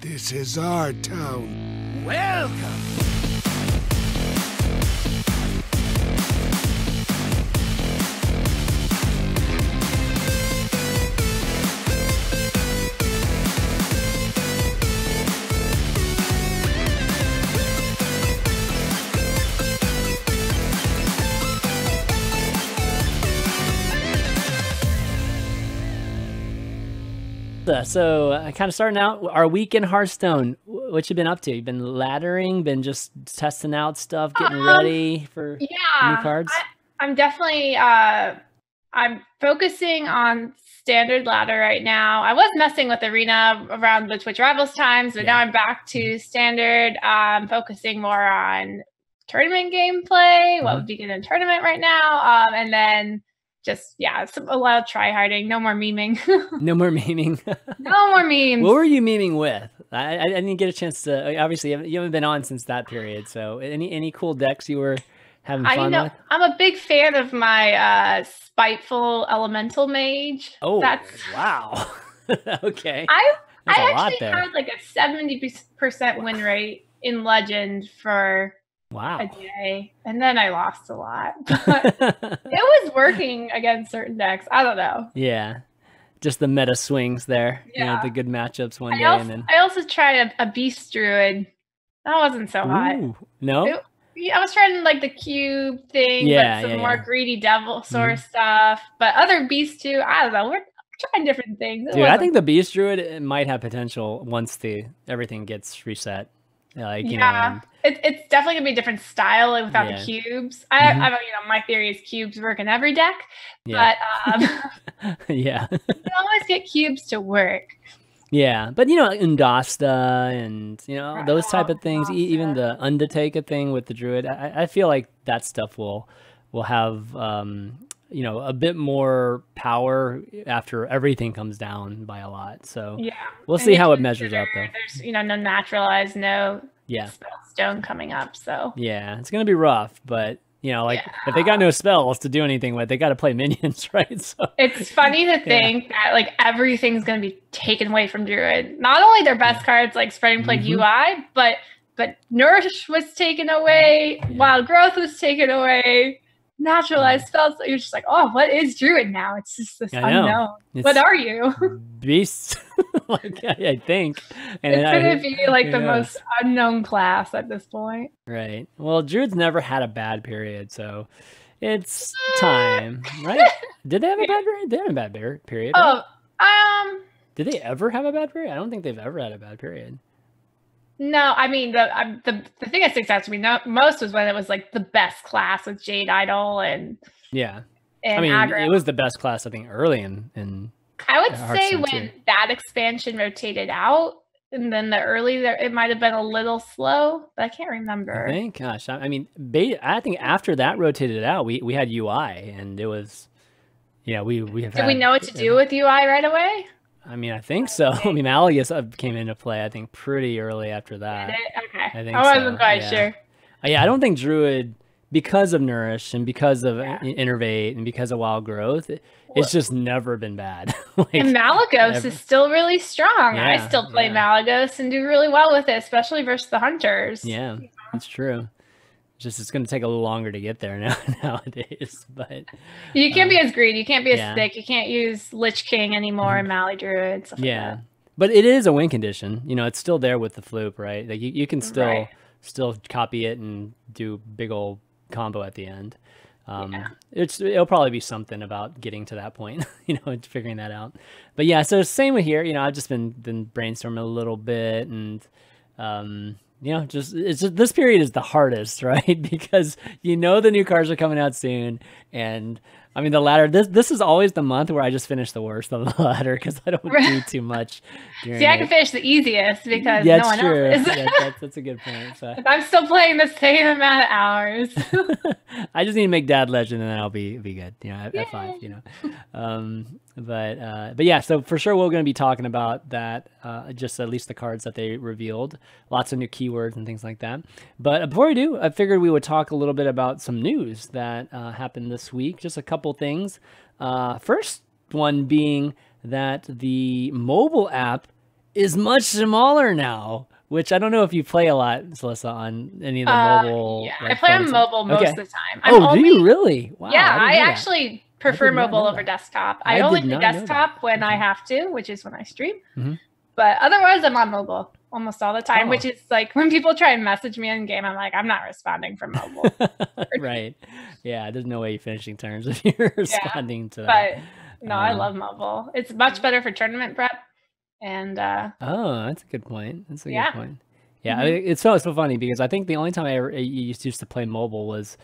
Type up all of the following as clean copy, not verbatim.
This is our town. Welcome! So, kind of starting out our week in Hearthstone. What you been up to? You've been laddering, been just testing out stuff, getting ready for new cards? I'm definitely I'm focusing on standard ladder right now. I was messing with arena around the Twitch Rivals times, but now I'm back to standard. Focusing more on tournament gameplay, what would be good in tournament right now, and then just a lot of try-harding. No more memeing. No more memeing. No more memes. What were you memeing with? I didn't get a chance to. Obviously, you haven't been on since that period. So, any cool decks you were having fun with? I'm a big fan of my spiteful elemental mage. Oh, wow. Okay. I actually had like a 70% win rate in Legend for a day, and then I lost a lot. But it was working against certain decks. I don't know. Yeah, just the meta swings there. Yeah, you know, the good matchups one day, and then I also tried a beast druid. That wasn't so hot. No. I was trying like the cube thing, but some more greedy devil source stuff. But other beasts too. I don't know. We're trying different things. Dude, I think the beast druid might have potential once everything gets reset. Like, you know, it's definitely gonna be a different style without the cubes. I my theory is cubes work in every deck, but you always get cubes to work. Yeah, but you know, Undasta and those type of things, even the Undertaker thing with the druid, I feel like that stuff will have a bit more power after everything comes down by a lot. So we'll see how it measures up though. There's no naturalized, spellstone coming up. So it's gonna be rough, but if they got no spells to do anything with, they got to play minions, right? So it's funny to think that like everything's gonna be taken away from druid. Not only their best cards like Spreading Plague UI, but Nourish was taken away, Wild Growth was taken away. Naturalized spells. You're just like, oh, what is druid now? It's just this unknown. What are you? Beasts. I think. And it's gonna be like the most unknown class at this point. Right. Well, druids never had a bad period, so it's time, right? Did they have a bad period? They had a bad period. Right? Did they ever have a bad period? I don't think they've ever had a bad period. No, I mean the thing that sticks out to me most was when it was like the best class with Jade Idol and Aggro. It was the best class I think early in I would say when that expansion rotated out, and then the early there it might have been a little slow, but I can't remember. I think, gosh, I mean, I think after that rotated out, we had UI, and it was, we have. Did we know what to do with UI right away? I mean, I think so. I mean, Malleus came into play, I think, pretty early after that. Okay. I think I wasn't quite sure. Yeah, I don't think Druid, because of Nourish and because of Innervate and because of Wild Growth, it's just never been bad. And Malagos is still really strong. I still play Malagos and do really well with it, especially versus the Hunters. Yeah, that's true. It's going to take a little longer to get there nowadays, but you can't be as greedy. You can't be as thick. You can't use Lich King anymore and Mally Druid. Stuff like that. But it is a win condition. It's still there with the Floop, right? Like you can still copy it and do big old combo at the end. It'll probably be something about getting to that point, figuring that out. But so same with here. I've just been brainstorming a little bit and. This period is the hardest, right? Because the new cards are coming out soon, and I mean the ladder. This is always the month where I just finish the worst of the ladder because I don't do too much. See, I can finish the easiest because no one else is. That's a good point. So. I'm still playing the same amount of hours. I just need to make Dad Legend, and then I'll be good. At 5. But yeah, so for sure we're going to be talking about that, just at least the cards that they revealed, lots of new keywords and things like that. But before we do, I figured we would talk a little bit about some news that happened this week, just a couple things. First one being that the mobile app is much smaller now. Which I don't know if you play a lot, Slysssa, on any of the mobile. Yeah, like, I play on phones. mobile most Okay. of the time. Do you really? Wow. Yeah, I know that. actually prefer did not mobile know over that. desktop. I I only did do not know that. desktop when I have to, which is when I stream. Mhm. But otherwise, I'm on mobile almost all the time, Oh. which is like when people try and message me in game, I'm like, I'm not responding from mobile. Right. Yeah, there's no way you're finishing turns if you're responding to that. But no, I love mobile. It's much better for tournament prep. And oh, that's a good point. That's a good point. Yeah, Mm-hmm. it's so funny because I think the only time I ever used to play mobile was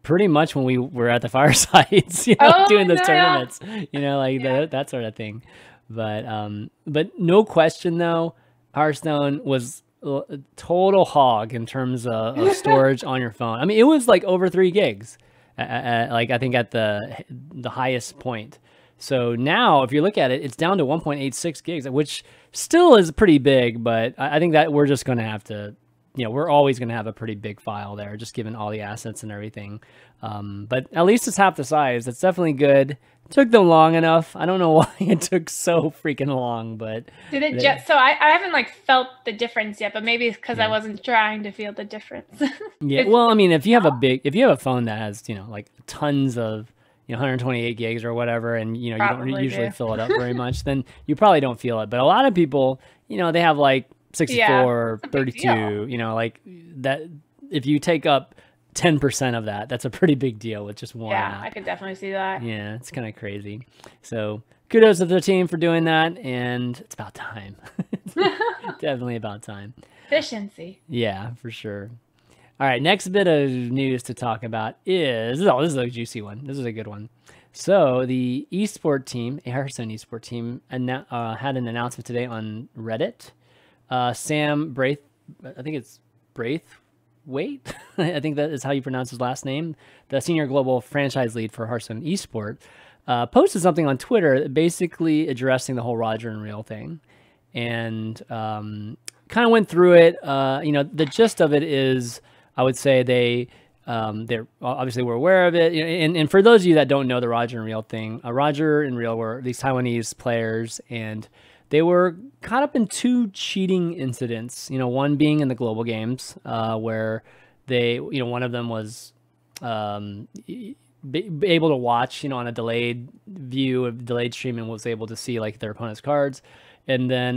pretty much when we were at the firesides, you know, doing those tournaments, you know, like that sort of thing. But no question though, Hearthstone was a total hog in terms of storage on your phone. I mean, it was like over 3 gigs, like I think at the highest point. So now, if you look at it, it's down to 1.86 gigs, which still is pretty big. But I think that we're just going to have to, you know, we're always going to have a pretty big file there, just given all the assets and everything. But at least it's half the size. That's definitely good. It took them long enough. I don't know why it took so freaking long, but did it just? So I haven't like felt the difference yet, but maybe it's because I wasn't trying to feel the difference. Yeah. Well, I mean, if you have a phone that has, you know, like tons of, you know, 128 gigs or whatever, and you know, you don't usually fill it up very much, then you probably don't feel it. But a lot of people, you know, they have like 64, 32, you know, like that. If you take up 10% of that, that's a pretty big deal with just one app. I could definitely see that. Yeah, it's kind of crazy. So kudos to the team for doing that, and it's about time. Definitely about time. Efficiency. Yeah, for sure. All right, next bit of news to talk about is, this is a juicy one. This is a good one. So the Esports team, a Hearthstone Esports team, had an announcement today on Reddit. Sam Braith, I think it's Braithwaite, I think that is how you pronounce his last name, the senior global franchise lead for Hearthstone Esports, posted something on Twitter basically addressing the whole Roger and Reall thing. And kind of went through it. You know, the gist of it is, I would say they're obviously we're aware of it. And for those of you that don't know the Roger and Reall thing, Roger and Reall were these Taiwanese players, and they were caught up in 2 cheating incidents. You know, one being in the global games, where they, you know, one of them was able to watch, you know, on a delayed stream, and was able to see like their opponent's cards. And then,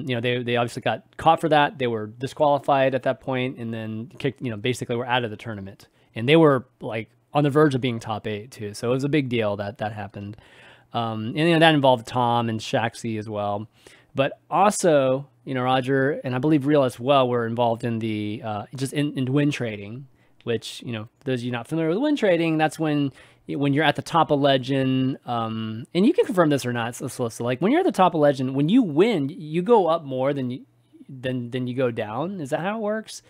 you know, they obviously got caught for that. They were disqualified at that point, and then kicked, you know, basically were out of the tournament. And they were like on the verge of being top 8 too. So it was a big deal that happened. And you know, that involved Tom and Shaxi as well. But also, you know, Roger and I believe Reall as well were involved in the just in win trading, which, you know, those of you not familiar with win trading, that's when you're at the top of Legend, and you can confirm this or not, so like when you're at the top of Legend, when you win, you go up more than you go down. Is that how it works?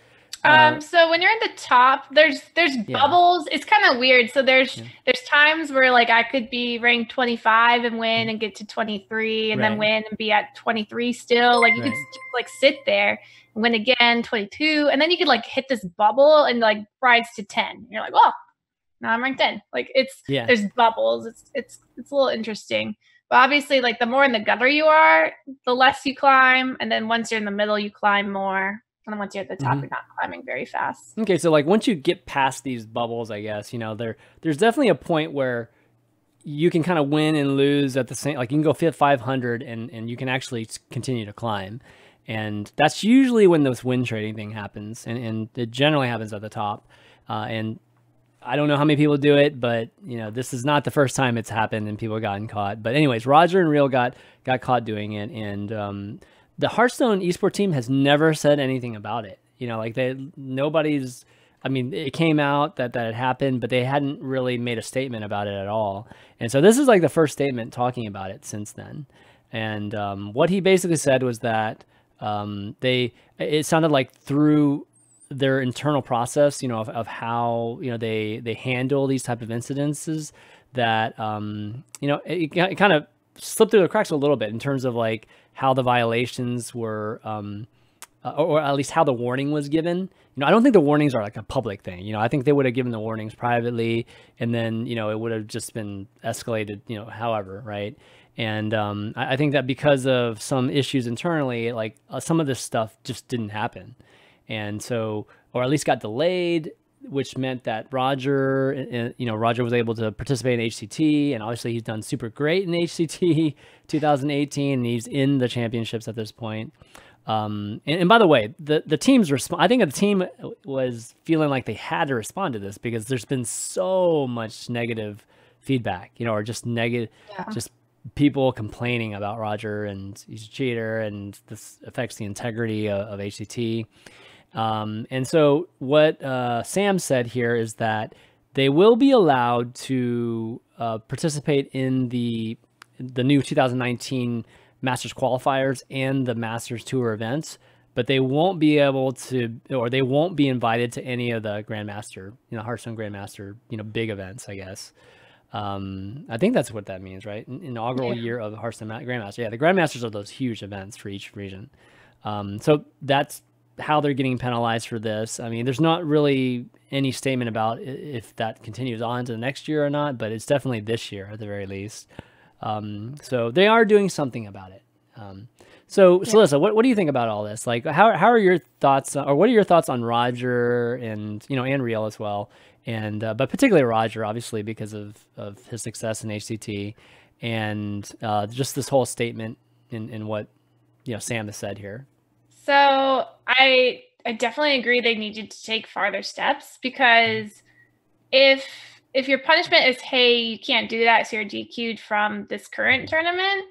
So when you're at the top, there's bubbles. It's kind of weird. So there's times where like I could be ranked 25 and win and get to 23 and then win and be at 23 still. Like you could like sit there and win again, 22, and then you could like hit this bubble and like rise to 10. You're like, well, now I'm ranked 10. Like there's bubbles. It's a little interesting. But obviously, like the more in the gutter you are, the less you climb, and then once you're in the middle, you climb more. And then once you're at the top, you're not climbing very fast. Okay, so like once you get past these bubbles, I guess, you know, there's definitely a point where you can kind of win and lose at the same, like you can go 500 and you can actually continue to climb. And that's usually when this win trading thing happens. And it generally happens at the top. And I don't know how many people do it, but you know, this is not the first time it's happened and people have gotten caught. But anyways, Roger and Reall got caught doing it. And, the Hearthstone Esports team has never said anything about it. You know, like nobody's, I mean, it came out that it happened, but they hadn't really made a statement about it at all. And so this is like the first statement talking about it since then. And what he basically said was that it sounded like through their internal process, you know, of how, you know, they handle these type of incidences, that, you know, it kind of slipped through the cracks a little bit in terms of like how the violations were, or at least how the warning was given. You know, I don't think the warnings are like a public thing. You know, I think they would have given the warnings privately, and then, you know, it would have just been escalated, you know, however, right? And I think that because of some issues internally, like some of this stuff just didn't happen. And so, or at least got delayed, which meant that Roger was able to participate in HCT, and obviously he's done super great in HCT 2018, and he's in the championships at this point. And by the way, the team's I think the team was feeling like they had to respond to this because there's been so much negative feedback, or just negative, just people complaining about Roger and he's a cheater and this affects the integrity of HCT. And so what Sam said here is that they will be allowed to participate in the new 2019 Masters qualifiers and the Masters Tour events, but they won't be able to, or they won't be invited to any of the Grandmaster, Hearthstone Grandmaster, big events, I guess. I think that's what that means, right? Inaugural year of Hearthstone Grandmaster. Yeah, the Grandmasters are those huge events for each region. So that's how they're getting penalized for this. I mean, there's not really any statement about if that continues on to the next year or not, but it's definitely this year at the very least. So they are doing something about it. So Slysssa, what do you think about all this? Like, how are your thoughts, or what are your thoughts on Roger and, and Reall as well? And, but particularly Roger, obviously, because of his success in HCT and, just this whole statement in what, Sam has said here. So I definitely agree they needed to take farther steps, because if your punishment is, hey, you can't do that, so you're DQ'd from this current tournament,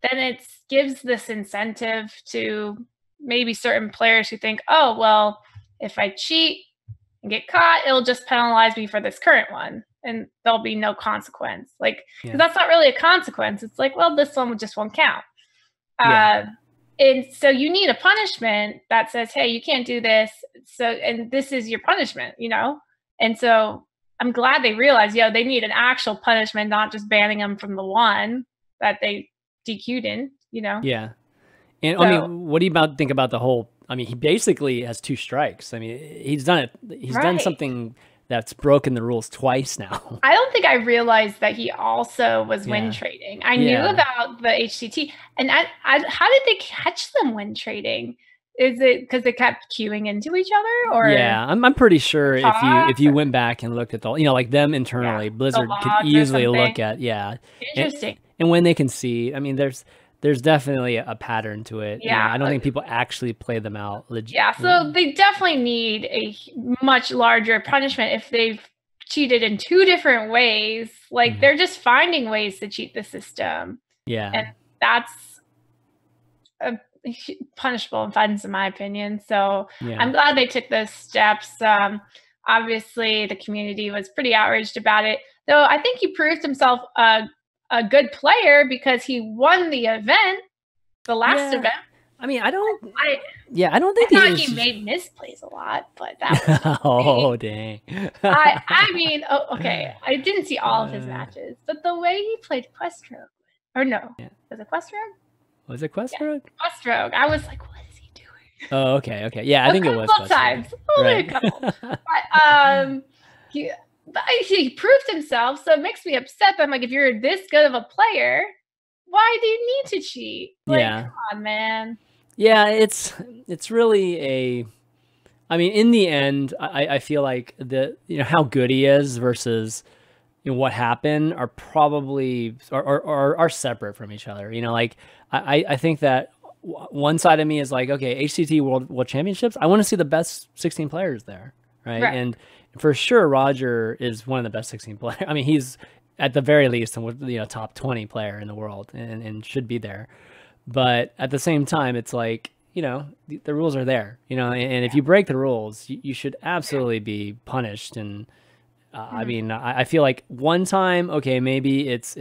then it gives this incentive to maybe certain players who think, oh, well, if I cheat and get caught, it'll just penalize me for this current one, and there'll be no consequence. Like, 'cause that's not really a consequence. It's like, well, this one just won't count. And so you need a punishment that says, hey, you can't do this. So, and this is your punishment, And so I'm glad they realized, they need an actual punishment, not just banning them from the one that they DQ'd in, Yeah. And so, I mean, what do you think about the whole, I mean, he basically has 2 strikes. I mean, he's done it. He's done something that's broken the rules twice now. I don't think I realized that he also was win trading. I knew about the HCT, and how did they catch them win trading? Is it because they kept queuing into each other, or? Yeah, I'm pretty sure if you went back and looked at the, like them internally, Blizzard could easily look at, Interesting. And when they can see, I mean, there's definitely a pattern to it. Yeah. I don't think people actually play them out legit. Yeah, so they definitely need a much larger punishment if they've cheated in 2 different ways. Like, they're just finding ways to cheat the system. Yeah. And that's a punishable offense, in my opinion. So I'm glad they took those steps. Obviously, the community was pretty outraged about it, though I think he proved himself a good player because he won the event, the last event. I mean, I don't think he made misplays a lot, but that was dang. I mean, okay, I didn't see all of his matches, but the way he played Quest Rogue, or no, was it Quest Rogue? Was it Quest Rogue? Quest Rogue. I was like, what is he doing? Oh, okay. Yeah, I think it was Quest times. Only a couple. But he proved himself, so it makes me upset. But I'm like, if you're this good of a player, why do you need to cheat? Like, come on, man. Yeah, it's really I mean, in the end, I feel like how good he is versus what happened are probably are separate from each other. Like I think that one side of me is like, okay, HCT World Championships, I want to see the best 16 players there, right? And for sure, Roger is one of the best 16 players. I mean, he's at the very least top 20 player in the world and should be there. But at the same time, it's like, the rules are there, and if you break the rules, you should absolutely be punished. And I mean, I feel like one time, okay, maybe it's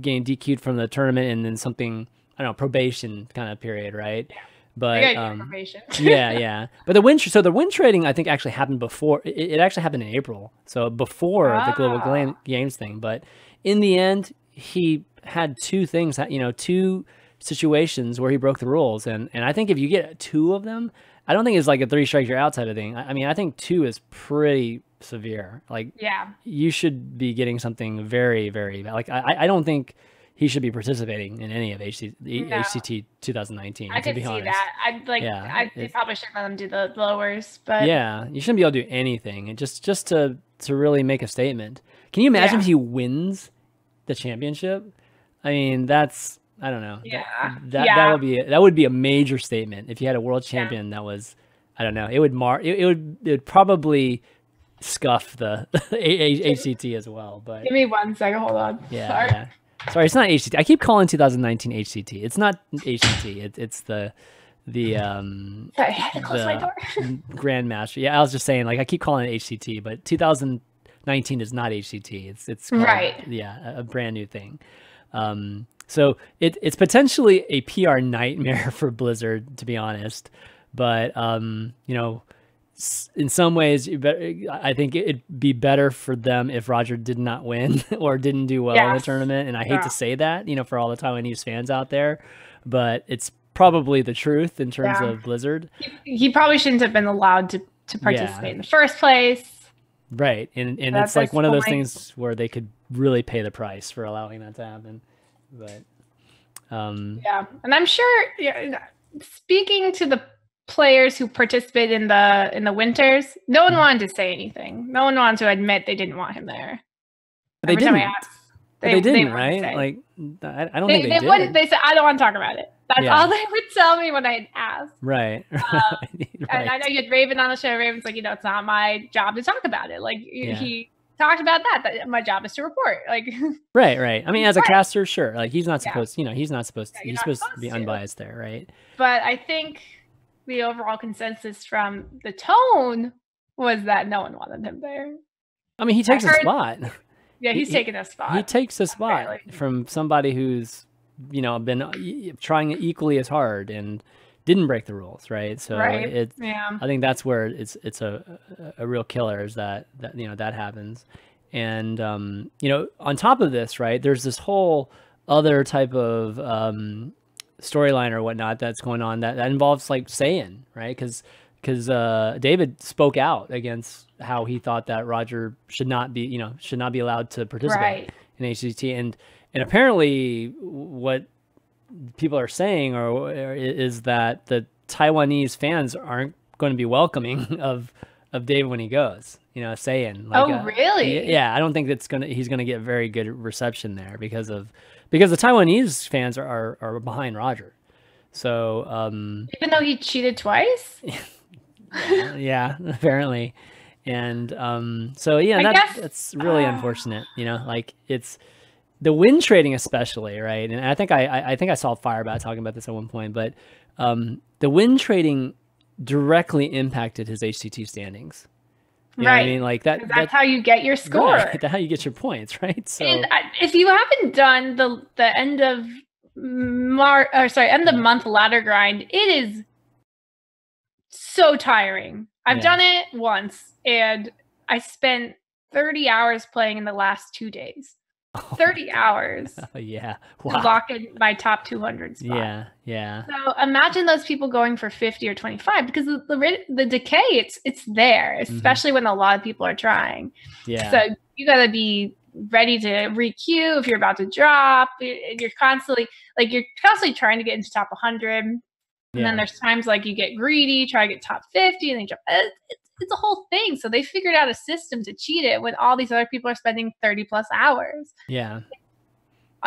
getting DQ'd from the tournament and then something, I don't know, probation kind of period, right? But but the win trading, I think, actually happened before. It actually happened in April, so before the Global Games thing. But in the end, he had 2 things, 2 situations where he broke the rules, and I think if you get 2 of them, I don't think it's like a 3 strikes you're out type of thing. I mean, I think 2 is pretty severe. Like, you should be getting something very, very bad. Like, I don't think he should be participating in any of No. HCT 2019. I could be see honest. that. I'd like. Yeah, They probably shouldn't let them do the lowers, but yeah, you shouldn't be able to do anything, and just to really make a statement. Can you imagine if he wins the championship? I mean, that's, I don't know. Yeah. That would be a major statement if you had a world champion that was, I don't know. It would probably scuff the HCT as well. But give me 1 second. Hold on. Yeah. Sorry, it's not HCT. I keep calling 2019 HCT. It's not HCT. It's the Sorry, I had to close my door. Grandmaster. Yeah, I was just saying, like, I keep calling it HCT, but 2019 is not HCT. It's called, right. Yeah, a brand new thing. So it's potentially a PR nightmare for Blizzard, to be honest. But you know, in some ways, I think it'd be better for them if Roger did not win or didn't do well in the tournament. And I hate to say that, you know, for all the Taiwanese fans out there, but it's probably the truth in terms of Blizzard. He probably shouldn't have been allowed to participate in the first place. Right. And it's like one of those things where they could really pay the price for allowing that to happen. But yeah, and I'm sure, speaking to the players who participated in the winters, no one wanted to say anything. No one wanted to admit they didn't want him there. But they didn't. They didn't, right? Like, I don't think they did. Wouldn't. They said, I don't want to talk about it. That's all they would tell me when I asked. Right. And I know you had Raven on the show. Raven's like, it's not my job to talk about it. Like, he talked about that my job is to report. Like, right. I mean, as a caster, sure. Like, he's not supposed, he's supposed to be unbiased there, right? But I think the overall consensus from the tone was that no one wanted him there. I mean, he takes a spot. Yeah, he's taking a spot. He takes a spot from somebody who's, been trying equally as hard and didn't break the rules, right? So I think that's where it's a real killer, is that happens. And on top of this, right, there's this whole other type of storyline or whatnot that's going on that involves, like, Saiyan, right? Because David spoke out against how he thought that Roger should not be allowed to participate in HCT, and apparently what people are saying is that the Taiwanese fans aren't going to be welcoming of David when he goes, Saiyan. Like, really? Yeah, I don't think he's gonna get very good reception there because the Taiwanese fans are behind Roger. So even though he cheated twice. Yeah, apparently. And that's really unfortunate, like, it's the win trading especially, right? And I think I saw Firebat talking about this at one point, but the win trading directly impacted his HCT standings. You know what I mean? Like that's how you get your score. Right, that's how you get your points, right? So and if you haven't done the end of end of month ladder grind, it is so tiring. I've done it once, and I spent 30 hours playing in the last 2 days. 30 hours. Yeah. Wow. To lock in my top 200 spot. Yeah. So imagine those people going for 50 or 25, because the decay, it's there, especially when a lot of people are trying. Yeah. So you got to be ready to re-queue if you're about to drop. You're constantly trying to get into top 100. And then there's times like you get greedy, try to get top 50, and then you jump. It's a whole thing. So they figured out a system to cheat it when all these other people are spending 30 plus hours. Yeah.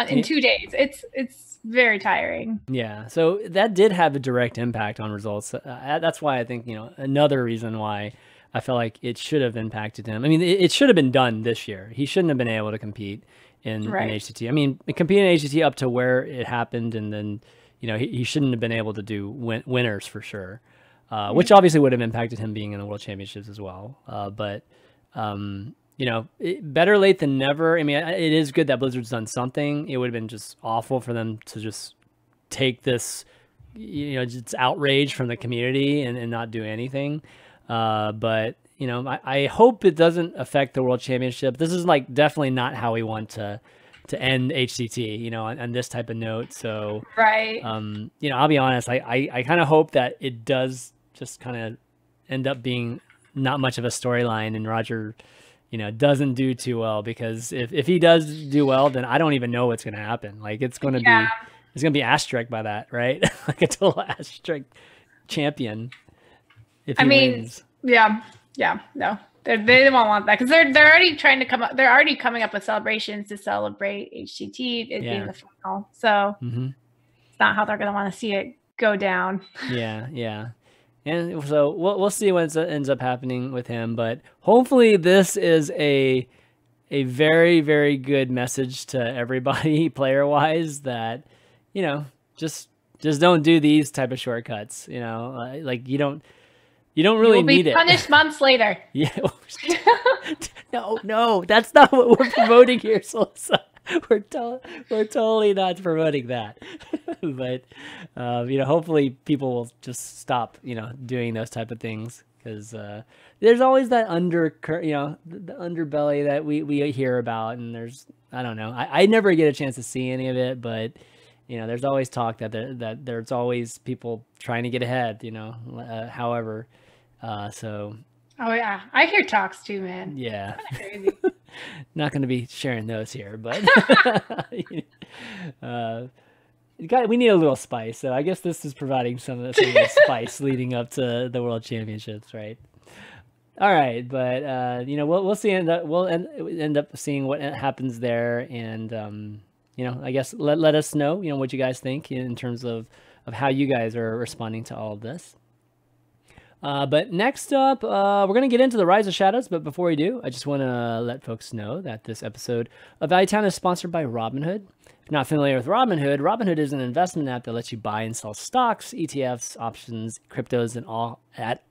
In 2 days. It's very tiring. Yeah. So that did have a direct impact on results. That's why I think, another reason why I felt like it should have impacted him. I mean, it should have been done this year. He shouldn't have been able to compete in HCT. I mean, compete in HCT up to where it happened, and then, he shouldn't have been able to do winners for sure. Which obviously would have impacted him being in the World Championships as well. But better late than never. I mean, it is good that Blizzard's done something. It would have been just awful for them to just take this, just outrage from the community and not do anything. But I hope it doesn't affect the World Championship. This is definitely not how we want to end HCT, on this type of note. So, I'll be honest, I kind of hope that it does just kind of end up being not much of a storyline, and Roger, doesn't do too well, because if he does do well, then I don't even know what's going to happen. Like it's going to be asterisk by that, right? Like a total asterisk champion. If he wins. No, they won't want that, because they're already trying to come up. They're already coming up with celebrations to celebrate HCT being the final. So it's not how they're going to want to see it go down. Yeah. And so we'll see what ends up happening with him, but hopefully this is a very, very good message to everybody player wise, that just don't do these type of shortcuts. Like you don't really need it. You'll be punished months later. Yeah. No, that's not what we're promoting here, Slysssa. We're totally not promoting that. But hopefully people will just stop doing those type of things, because there's always that the underbelly that we hear about, and I don't know, I never get a chance to see any of it, but there's always talk that there's always people trying to get ahead, however, so. Oh yeah, I hear talks too, man. Yeah. Crazy. Not going to be sharing those here, but we need a little spice. So I guess this is providing some of the spice leading up to the World Championships, right? All right, but we'll see. We'll end up seeing what happens there, and I guess let us know what you guys think in terms of how you guys are responding to all of this. But next up, we're going to get into the Rise of Shadows. But before we do, I just want to let folks know that this episode of Value Town is sponsored by Robinhood. If you're not familiar with Robinhood, Robinhood is an investment app that lets you buy and sell stocks, ETFs, options, cryptos, and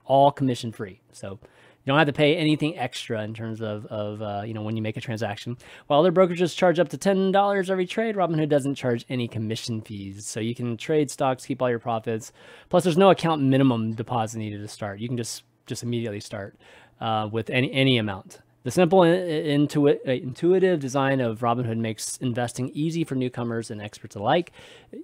all commission free. So you don't have to pay anything extra in terms of when you make a transaction. While other brokerages charge up to $10 every trade, Robinhood doesn't charge any commission fees. So you can trade stocks, keep all your profits. Plus, there's no account minimum deposit needed to start. You can just immediately start with any amount. The simple, intuitive design of Robinhood makes investing easy for newcomers and experts alike.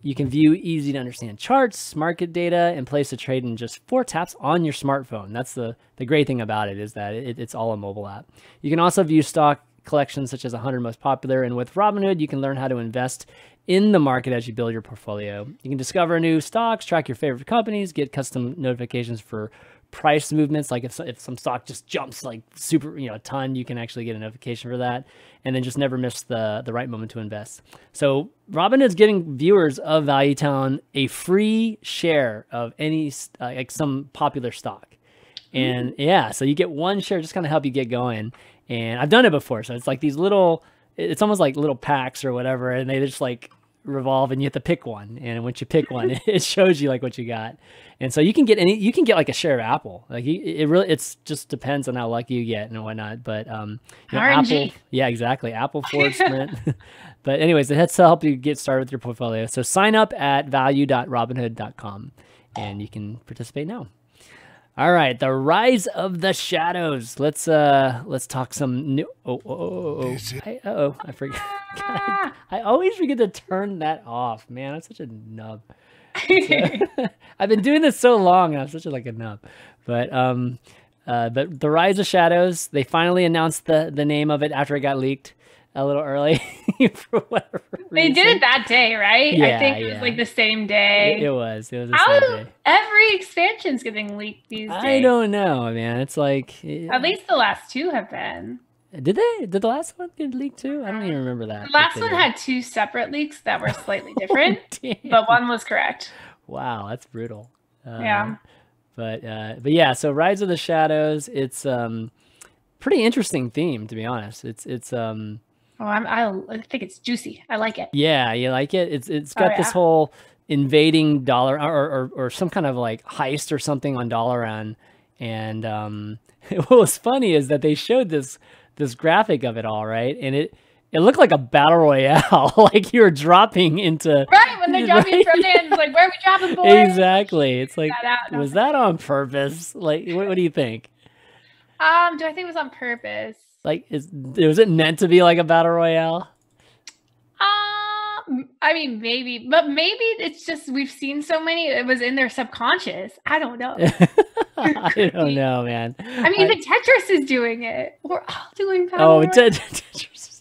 You can view easy-to-understand charts, market data, and place a trade in just 4 taps on your smartphone. That's the great thing about it, is that it's all a mobile app. You can also view stock collections such as 100 most popular, and with Robinhood, you can learn how to invest in the market as you build your portfolio. You can discover new stocks, track your favorite companies, get custom notifications for price movements. Like if some stock just jumps like super, a ton, you can actually get a notification for that, and then just never miss the right moment to invest. So Robinhood's getting viewers of Value Town a free share of any like some popular stock. And so you get 1 share, just kind of help you get going. And I've done it before. So it's like these it's almost like little packs or whatever. And they just like revolve, and you have to pick one. And once you pick one, it shows you like what you got. And so you can get like a share of Apple. Like it's just depends on how lucky you get and whatnot. But Apple, yeah, exactly. Apple, Ford, Sprint. But anyways, it has to help you get started with your portfolio. So sign up at value.robinhood.com and you can participate now. All right, the Rise of the Shadows. Let's talk some new. I forgot. God, I always forget to turn that off, man. I'm such a nub. I've been doing this so long, and I'm such a nub. But the Rise of Shadows. They finally announced the name of it after it got leaked a little early for whatever reason. They did it that day, right? Yeah, I think it was like the same day. It was the same day. Every expansion's getting leaked these days. I don't know, man. It's like at least the last 2 have been. Did they? Did the last one get leaked too? I don't even remember that. The last one had 2 separate leaks that were slightly different, but one was correct. Wow, that's brutal. Yeah. But yeah, so Rise of the Shadows. It's pretty interesting theme, to be honest. It's I think it's juicy. I like it. Yeah, you like it? It's got this whole invading dollar or some kind of like heist or something on Dalaran. And what was funny is that they showed this graphic of it all, right? And it looked like a battle royale, like you were dropping into when they're dropping from hands, like where are we dropping, boys? Exactly. It's like, was that on purpose? Like, what do you think? Do I think it was on purpose? Like, was it meant to be like a battle royale? I mean, maybe, but maybe it's just we've seen so many. It was in their subconscious. I don't know. I don't know, man. I mean, even Tetris is doing it. We're all doing Battle Oh, Royale. Tetris.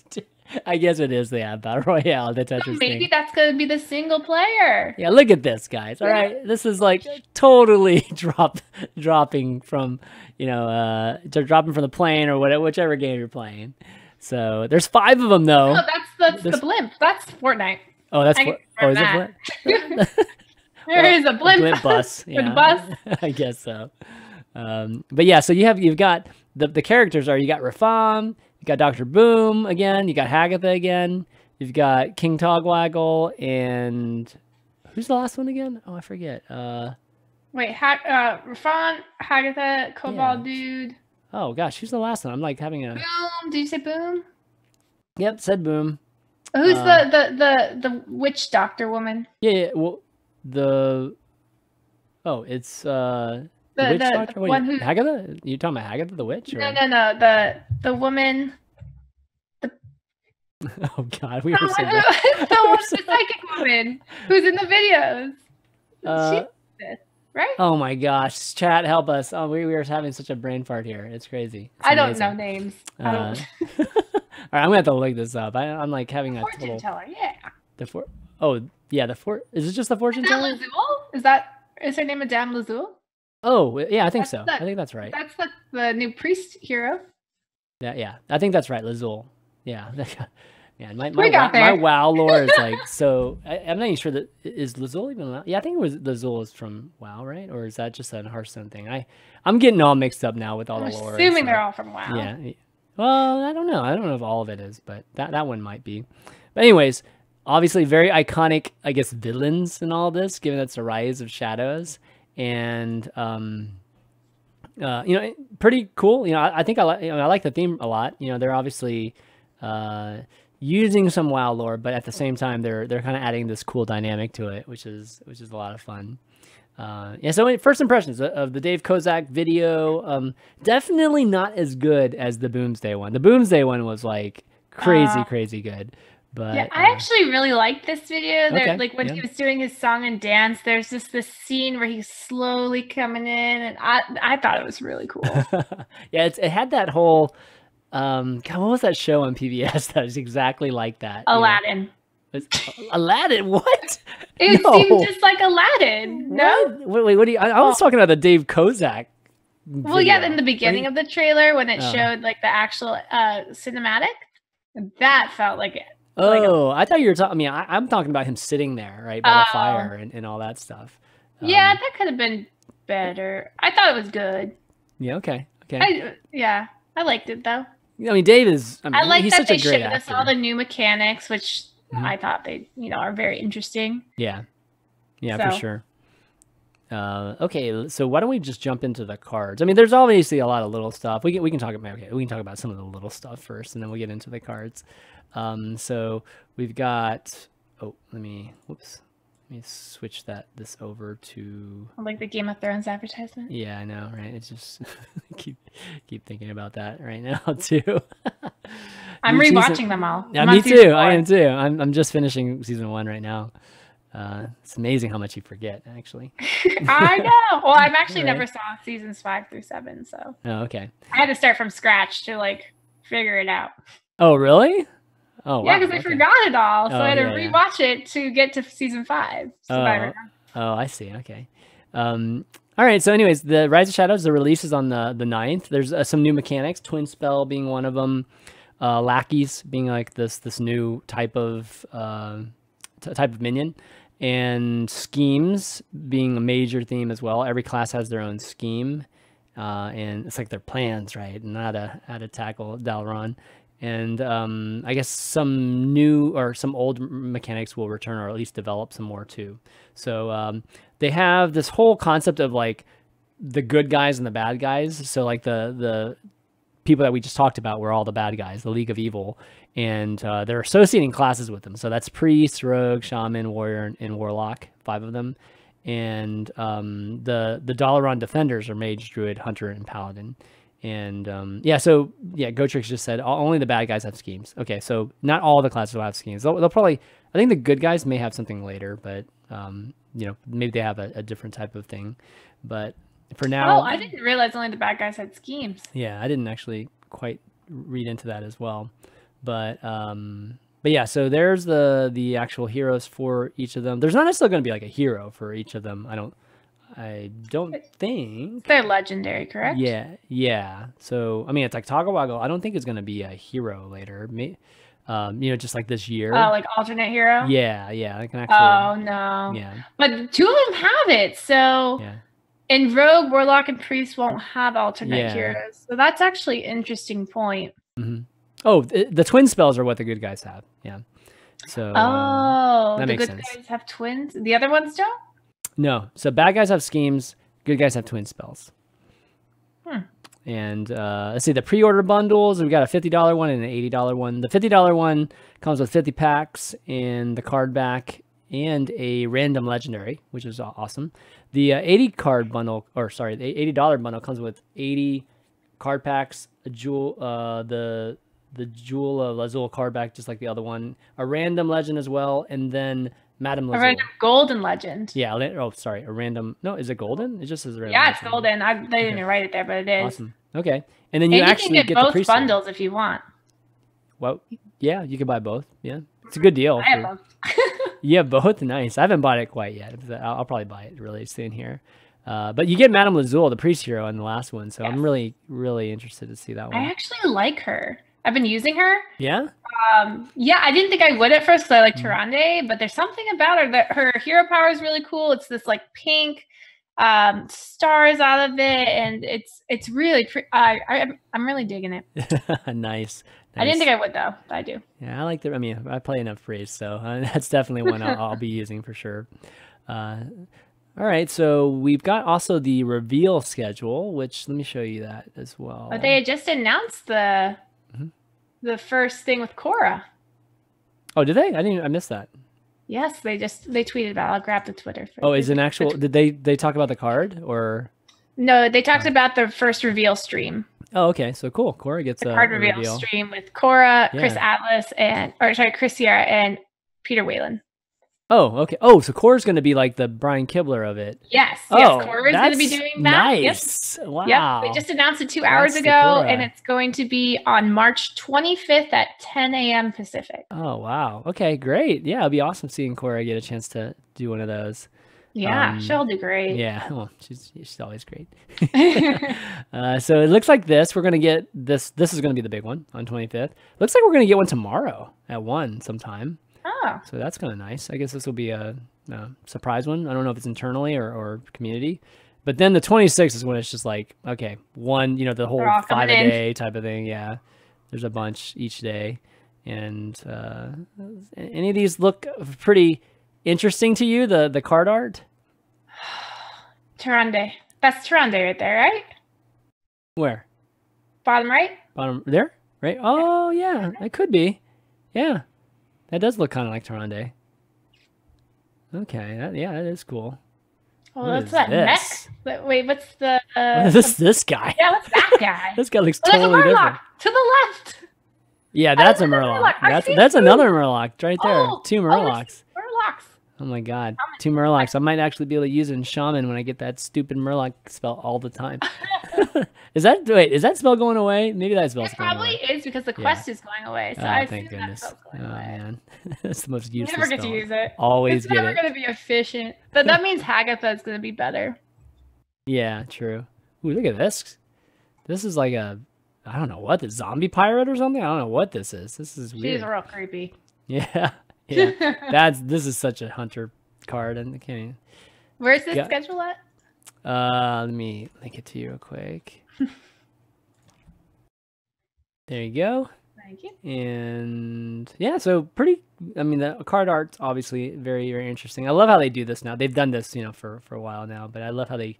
I guess it is. Yeah, Battle Royale, the Tetris Maybe thing. that's going to be the single player. Yeah, look at this, guys. All right, this is like totally dropping from, dropping from the plane or whatever, whichever game you're playing. So there's 5 of them though. No, that's the blimp. That's Fortnite. Oh, is it Blimp? There is a blimp. Blimp bus. For Yeah, the bus. I guess so. But yeah, so you've got the characters are, you got Rafam, you got Dr. Boom again, you got Hagatha again, you've got King Togwaggle, and who's the last one again? Oh, I forget. Wait, Rafan, Hagatha, Cobalt Dude. Oh gosh, who's the last one? I'm like having a Boom. Did you say Boom? Yep, said Boom. Who's the witch doctor woman? Yeah, well, it's the witch doctor. Wait, one who Hagatha? You talking about Hagatha the witch? Or? No. The woman. Oh God, we were so the psychic woman who's in the videos. She's right? Oh my gosh, chat, help us! Oh, we were having such a brain fart here. It's crazy. It's I don't know names. All right, I'm gonna have to look this up. I'm like having a fortune teller. Yeah. Is it just the fortune teller? Is her name Madame Lazul? Oh yeah, I think so. I think that's right. That's the new priest hero. Yeah, I think that's right, Lazul. Yeah. Man, my WoW lore is like so. I'm not even sure that is Lazul even. Yeah, I think it was Lazul is from WoW, right? Or is that just a Hearthstone thing? I'm getting all mixed up now with all the lore. Assuming they're all from WoW. Yeah. Well, I don't know. I don't know if all of it is, but that one might be. But anyways, obviously very iconic, I guess, villains in all this, given that's the rise of shadows, and pretty cool. I think I like the theme a lot. They're obviously using some WoW lore, but at the same time they're kind of adding this cool dynamic to it, which is a lot of fun. So first impressions of the Dave Kozak video, definitely not as good as the Boomsday one. The Boomsday one was like crazy good. But yeah, I actually really liked this video. Okay, like when he was doing his song and dance, there's just this scene where he's slowly coming in, and I thought it was really cool. Yeah, it had that whole God, what was that show on PBS that was exactly like that? Aladdin. Aladdin? What? It seemed just like Aladdin. No? Wait, what do you? I was talking about the Dave Kozak video. Well, yeah, in the beginning of the trailer when it showed like the actual cinematic, that felt like it. I thought you were talking. I mean, I'm talking about him sitting there, right, by the fire and all that stuff. Yeah, that could have been better. I thought it was good. Yeah. Okay. I liked it though. I mean, Dave is. I mean, he's that such a great great actor. us all the new mechanics, which I thought they, are very interesting. Yeah, for sure. Okay, so why don't we just jump into the cards? I mean, there's obviously a lot of little stuff. We can talk about some of the little stuff first, and then we'll get into the cards. So we've got. Oh, let me switch this over to like the Game of Thrones advertisement. Yeah, I know, right? It's just keep thinking about that right now too. I'm rewatching them all. Yeah, me too. I am too. I'm just finishing season 1 right now. It's amazing how much you forget, actually. I know. Well, I've actually never saw seasons 5 through 7, so. Oh, okay. I had to start from scratch to like figure it out. Oh, really? Oh, yeah, because I forgot it all, so I had to rewatch it to get to season 5. Oh, I see. Okay. All right. So, anyways, the Rise of Shadows, the release is on the 9th. There's some new mechanics. Twin Spell being one of them. Lackeys being like this new type of minion, and schemes being a major theme as well. Every class has their own scheme, and it's like their plans, right? And how to tackle Dalaran. And I guess some new or some old mechanics will return, or at least develop some more too. So they have this whole concept of like the good guys and the bad guys. So like the people that we just talked about were all the bad guys, the League of Evil, and they're associating classes with them. So that's priest, rogue, shaman, warrior, and warlock, 5 of them. And the Dalaran defenders are mage, druid, hunter, and paladin. And Gotrix just said only the bad guys have schemes. Okay, so not all the classes will have schemes. They'll probably I think the good guys may have something later, but you know, maybe they have a different type of thing. But for now, Oh, I didn't realize only the bad guys had schemes. yeah, I didn't actually quite read into that as well. But yeah, so there's the actual heroes for each of them. There's not necessarily going to be like a hero for each of them. I don't think. They're legendary, correct? Yeah. So I mean, it's like Togglewaggle. I don't think it's going to be a hero later. You know, just like this year. Oh, like alternate hero? Yeah. I can actually. Oh no. Yeah. But 2 of them have it, so. Yeah. And Rogue, Warlock, and Priest won't have alternate heroes. So that's actually an interesting point. Mm-hmm. Oh, the twin spells are what the good guys have. Yeah. So that makes sense. Good guys have twins? The other ones don't? No. So bad guys have schemes. Good guys have twin spells. And let's see, the pre-order bundles. We've got a $50 one and an $80 one. The $50 one comes with 50 packs and the card back and a random legendary, which is awesome. The the $80 bundle comes with 80 card packs, a jewel, the Jewel of Lazul card back, just like the other one, a random legend as well, and then Madame Lazul. A random golden legend. Yeah. Oh, sorry. A random. No, is it golden? It just says random. Yeah, it's golden. They didn't write it there, but it is. Awesome. Okay. And then you actually can get the both priest bundles if you want. Well, yeah, you can buy both. Yeah, it's a good deal. I have both. You have both? Nice. I haven't bought it quite yet. I'll probably buy it really soon here. But you get Madame Lazul, the priest hero, in the last one, so yes. I'm really, really interested to see that one. I actually like her. I've been using her. Yeah? Yeah, I didn't think I would at first because I like Tyrande, but there's something about her that her hero power is really cool. It's this like pink stars out of it, and it's really I'm really digging it. Nice. I didn't think I would though, but I do. Yeah, I like the. I mean, I play enough Freeze, so that's definitely one I'll be using for sure. All right, so we've got also the reveal schedule, which let me show you that as well. But they had just announced the first thing with Korra. Oh, did they? I missed that. Yes, they tweeted about it. I'll grab the Twitter. Oh, is an actual? Did they talk about the card or? No, they talked about the first reveal stream. Oh, okay. So cool. Korra gets a card reveal stream with Korra, Chris Atlas, Chris Sierra, and Peter Whalen. Oh, okay. Oh, so Korra's going to be like the Brian Kibler of it. Yes. Yes, Korra's going to be doing that. Nice. Yep. Wow. Yep. They just announced it 2 hours ago, and it's going to be on March 25th at 10 a.m. Pacific. Oh, wow. Okay, great. Yeah, it'll be awesome seeing Korra get a chance to do one of those. Yeah, she'll do great. Yeah, well, she's always great. So it looks like this. We're going to get this. This is going to be the big one on 25th. Looks like we're going to get one tomorrow at 1 sometime. Oh. So that's kind of nice. I guess this will be a surprise one. I don't know if it's internally or community. But then the 26th is when it's just like, okay, one, the whole 5 a day type of thing. Yeah, there's a bunch each day. And any of these look pretty interesting to you, the card art? Tyrande. That's Tyrande right there, right? Where? Bottom right? Bottom there? Right? Oh, yeah. It could be. Yeah. That does look kind of like Tyrande. Okay. That is cool. Oh, that's that neck. Wait, what's the... what is this guy? Yeah, what's that guy? This guy looks totally different. To the left. Yeah, that's a Murloc. That's another Murloc right there. Oh, 2 Murlocs. Murlocs. Oh my god. 2 Murlocs. I might actually be able to use it in Shaman when I get that stupid Murloc spell all the time. Is that spell going away? Maybe that spell's going away. It probably is because the quest is going away. So I thank goodness. That spell's going away. Man. That's the most useless Never get spell. to use it. Always it's get it. It's never going to be efficient. But that means Hagatha is going to be better. Yeah, true. Ooh, look at this. This is like I don't know what, the zombie pirate or something? I don't know what this is. This is weird. She's real creepy. Yeah. Yeah. This is such a hunter card, and I can't even... Where's this schedule at? Let me link it to you real quick. There you go. Thank you. And yeah, so pretty. I mean, the card art's obviously very, very interesting. I love how they do this now. They've done this, for a while now, but I love how they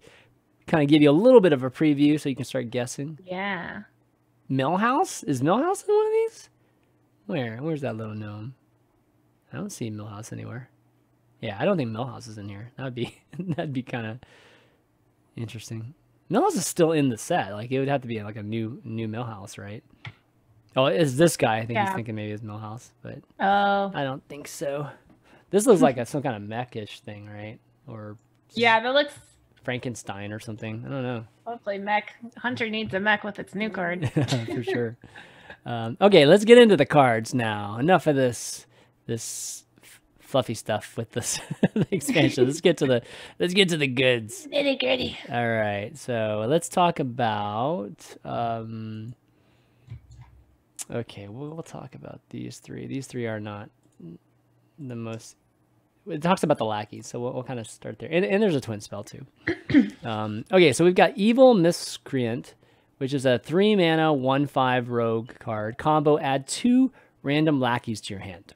kind of give you a little bit of a preview so you can start guessing. Yeah. Millhouse? Is Millhouse in one of these? Where's that little gnome? I don't see Millhouse anywhere. Yeah, I don't think Millhouse is in here. That'd be kind of interesting. Millhouse is still in the set. Like, it would have to be like a new Millhouse, right? Oh, it's this guy. I think he's Yeah. thinking maybe it's Millhouse, but Oh. I don't think so. This looks like some kind of mech-ish thing, right? Or Yeah, that looks Frankenstein or something. I don't know. hopefully mech. Hunter needs a mech with its new card. For sure. Okay, let's get into the cards now. Enough of this fluffy stuff with this the expansion. Let's get to the goods. Nitty gritty. All right, so let's talk about. Okay, we'll talk about these three. These three are not the most. It talks about the lackeys, so we'll kind of start there. And there's a twin spell too. Okay, so we've got Evil Miscreant, which is a 3-mana 1/5 rogue card combo. Add 2 random lackeys to your hand.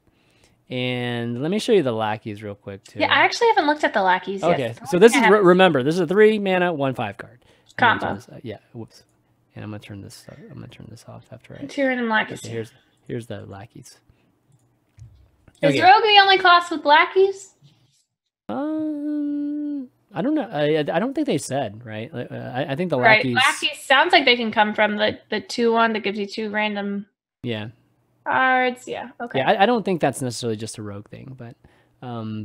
And let me show you the lackeys real quick too. Yeah, I actually haven't looked at the lackeys yet. Okay, so this is remember this is a 3-mana 1/5 card. Combo. Yeah. Whoops. And I'm gonna turn this. I'm gonna turn this off after I. 2 random lackeys. Okay, here's the lackeys. Is Rogue the only class with lackeys? I don't know. I don't think they said, right? I think the lackeys. Right, lackeys sounds like they can come from the 2/1 that gives you 2 random. Yeah. Cards. Yeah. Okay. Yeah, I don't think that's necessarily just a rogue thing, but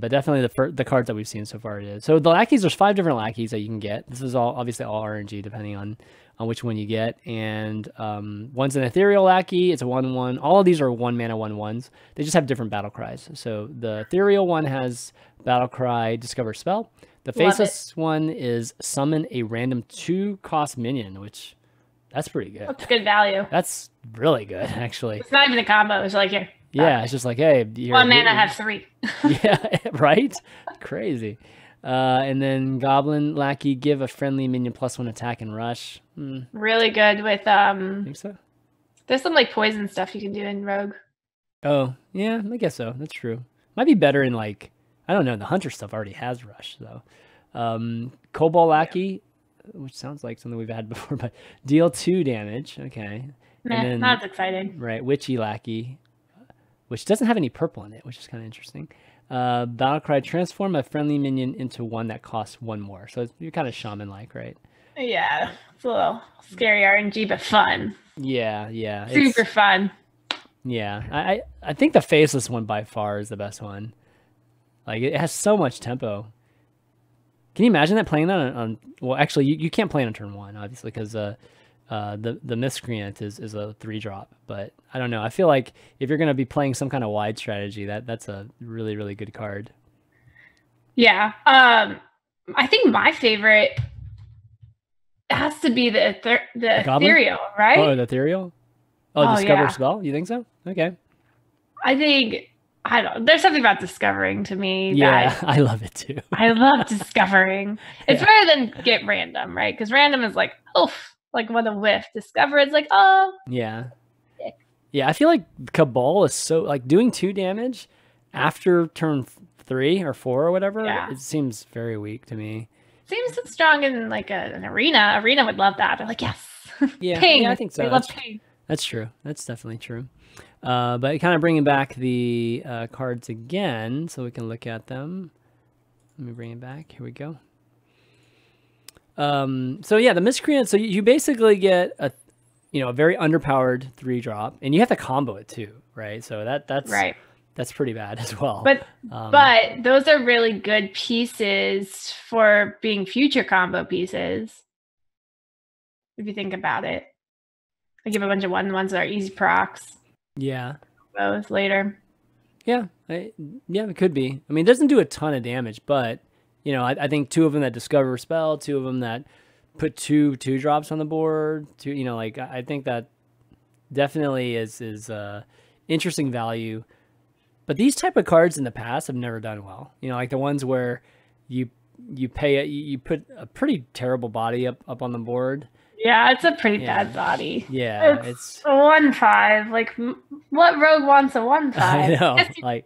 definitely the cards that we've seen so far it is. So the lackeys, there's 5 different lackeys that you can get. This is obviously all RNG depending on which one you get. And one's an ethereal lackey. It's a 1/1. All of these are 1-mana 1/1s. They just have different battle cries. So the ethereal one has battle cry, discover spell. The faceless one is summon a random 2-cost minion, which that's pretty good. That's good value. That's really good, actually. It's not even a combo. It's like here. Yeah, it's just like, hey, 1 mana have 3. Yeah, right? Crazy. And then Goblin Lackey, give a friendly minion +1 attack and rush. Really good with Think so? There's some like poison stuff you can do in Rogue. Oh, yeah, I guess so. That's true. Might be better in like, I don't know, the Hunter stuff already has rush though. Cobalt Lackey, which sounds like something we've had before, but deal 2 damage. Okay. Nah, and then, not as exciting. Right, Witchy Lackey, which doesn't have any purple in it, which is kind of interesting. Battlecry, transform a friendly minion into one that costs 1 more. So you're kind of shaman-like, right? Yeah, it's a little scary RNG, but fun. Yeah. Super fun. Yeah, I think the faceless one by far is the best one. Like, it has so much tempo. Can you imagine that playing that on well, actually, you can't play it on turn 1, obviously, because the Miscreant is a 3-drop. But I don't know. I feel like if you're going to be playing some kind of wide strategy, that's a really, really good card. Yeah. I think my favorite has to be the ethereal, right? Oh, the ethereal? Oh, discover spell? You think so? Okay. I think, I don't, there's something about discovering to me. Yeah, I love it too. I love discovering. It's better than get random, right? Because random is like, oof, like what a whiff. Discover is like, oh. Yeah. Yeah, I feel like Cabal is so, like, doing 2 damage after turn 3 or 4 or whatever, it seems very weak to me. Seems so strong in like an arena. Arena would love that. They're like, yes. Yeah, pain. I think so. They love pain. That's true. That's definitely true. But kind of bringing back the cards again so we can look at them. Let me bring it back. Here we go. So yeah, the Miscreant. So you basically get a very underpowered 3-drop, and you have to combo it too, right? So that's right. That's pretty bad as well. But those are really good pieces for being future combo pieces. If you think about it, I give a bunch of 1/1s that are easy procs. Yeah. Those later. Yeah, it could be. I mean, it doesn't do a ton of damage, but I think 2 of them that discover spell, 2 of them that put 2/2 on the board. I think that definitely is interesting value. But these type of cards in the past have never done well. Like the ones where you put a pretty terrible body up on the board. Yeah, it's a pretty bad body. Yeah, it's a 1/5. Like, what rogue wants a 1/5? I know. Like,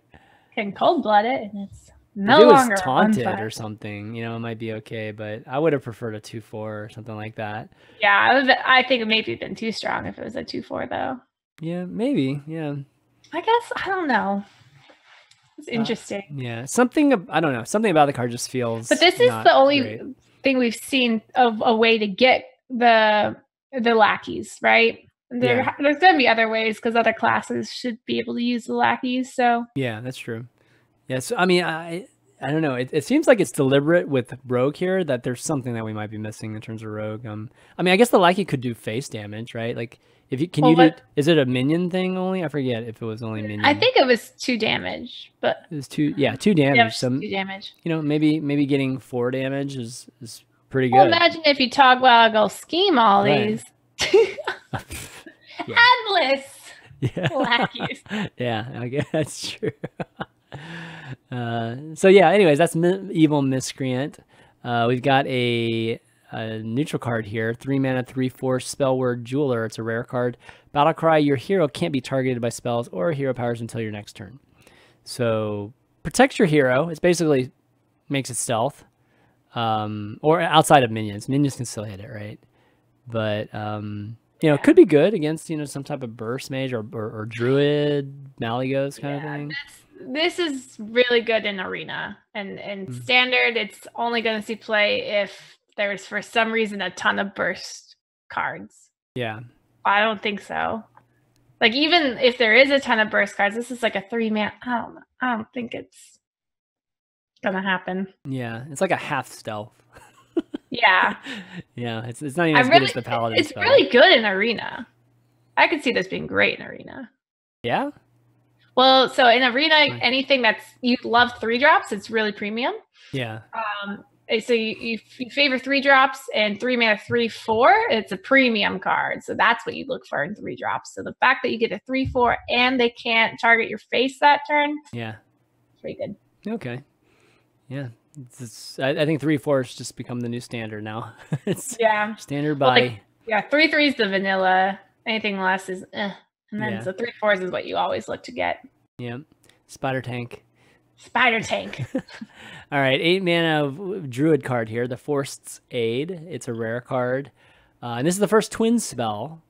can cold blood it, and it's no if it was longer taunted 1/5. or something, it might be okay. But I would have preferred a 2/4 or something like that. Yeah, I think it maybe been too strong if it was a 2/4 though. Yeah, maybe. Yeah. I guess I don't know. It's interesting. Yeah, I don't know. Something about the card just feels. But this is the only thing we've seen of a way to get the lackeys, right? There's going to be other ways because other classes should be able to use the lackeys. So yeah, that's true. Yeah, so I mean, I don't know. It seems like it's deliberate with Rogue here that there's something that we might be missing in terms of Rogue. I mean, I guess the lackey could do face damage, right? Like, if you is it a minion thing only? I forget if it was only minion. I think it was 2 damage, but it was 2 damage. Yeah, so 2 damage. You know, maybe getting 4 damage is pretty good. Well, imagine if you toggle scheme all these. Endless lackeys. Yeah, I guess that's true. So yeah, anyways, that's Evil Miscreant. We've got a neutral card here, 3 mana, 3/4 spell word Jeweler. It's a rare card. Battle cry: your hero can't be targeted by spells or hero powers until your next turn. So protects your hero. It's basically makes it stealth, or outside of minions. Minions can still hit it, right? But you know, it could be good against, you know, some type of burst mage or druid, Malygos kind of thing. This is really good in arena, and standard. It's only going to see play if there's for some reason a ton of burst cards. Yeah, I don't think so. Like, even if there is a ton of burst cards, this is like a 3-man. I don't think it's gonna happen. Yeah, it's like a half stealth. Yeah. Yeah, it's not even as good as the paladin. It's really good in arena. I could see this being great in arena. Yeah. Well, so in arena, anything that's you love 3-drops, it's really premium. Yeah. So you favor 3-drops and 3 mana 3/4. It's a premium card, so that's what you look for in 3-drops. So the fact that you get a 3/4 and they can't target your face that turn, yeah, pretty good. Okay. Yeah. I think 3/4 has just become the new standard now. It's standard by. Well, 3/3 is the vanilla. Anything less is and then the 3/4 is what you always look to get. Yeah. Spider tank. All right, 8 mana of druid card here, the Forced Aid. It's a rare card, and this is the first twin spell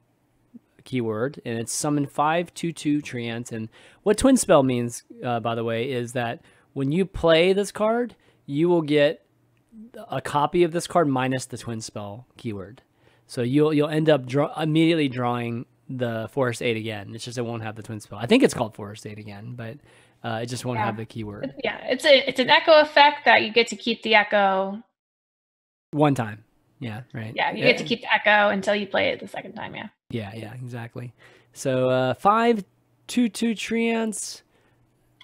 keyword, and it's summon 5/2/2 treants. And what twin spell means, by the way, is that when you play this card, you will get a copy of this card minus the twin spell keyword. So you'll end up immediately drawing the Forest 8 again. It's just it won't have the twin spell. I think it's called Forest 8 again, but it just won't have the keyword. Yeah, it's an echo effect that you get to keep the echo one time. Yeah, right. Yeah, you get to keep the echo until you play it the second time. Yeah. Yeah, exactly. So 5/2/2 treants.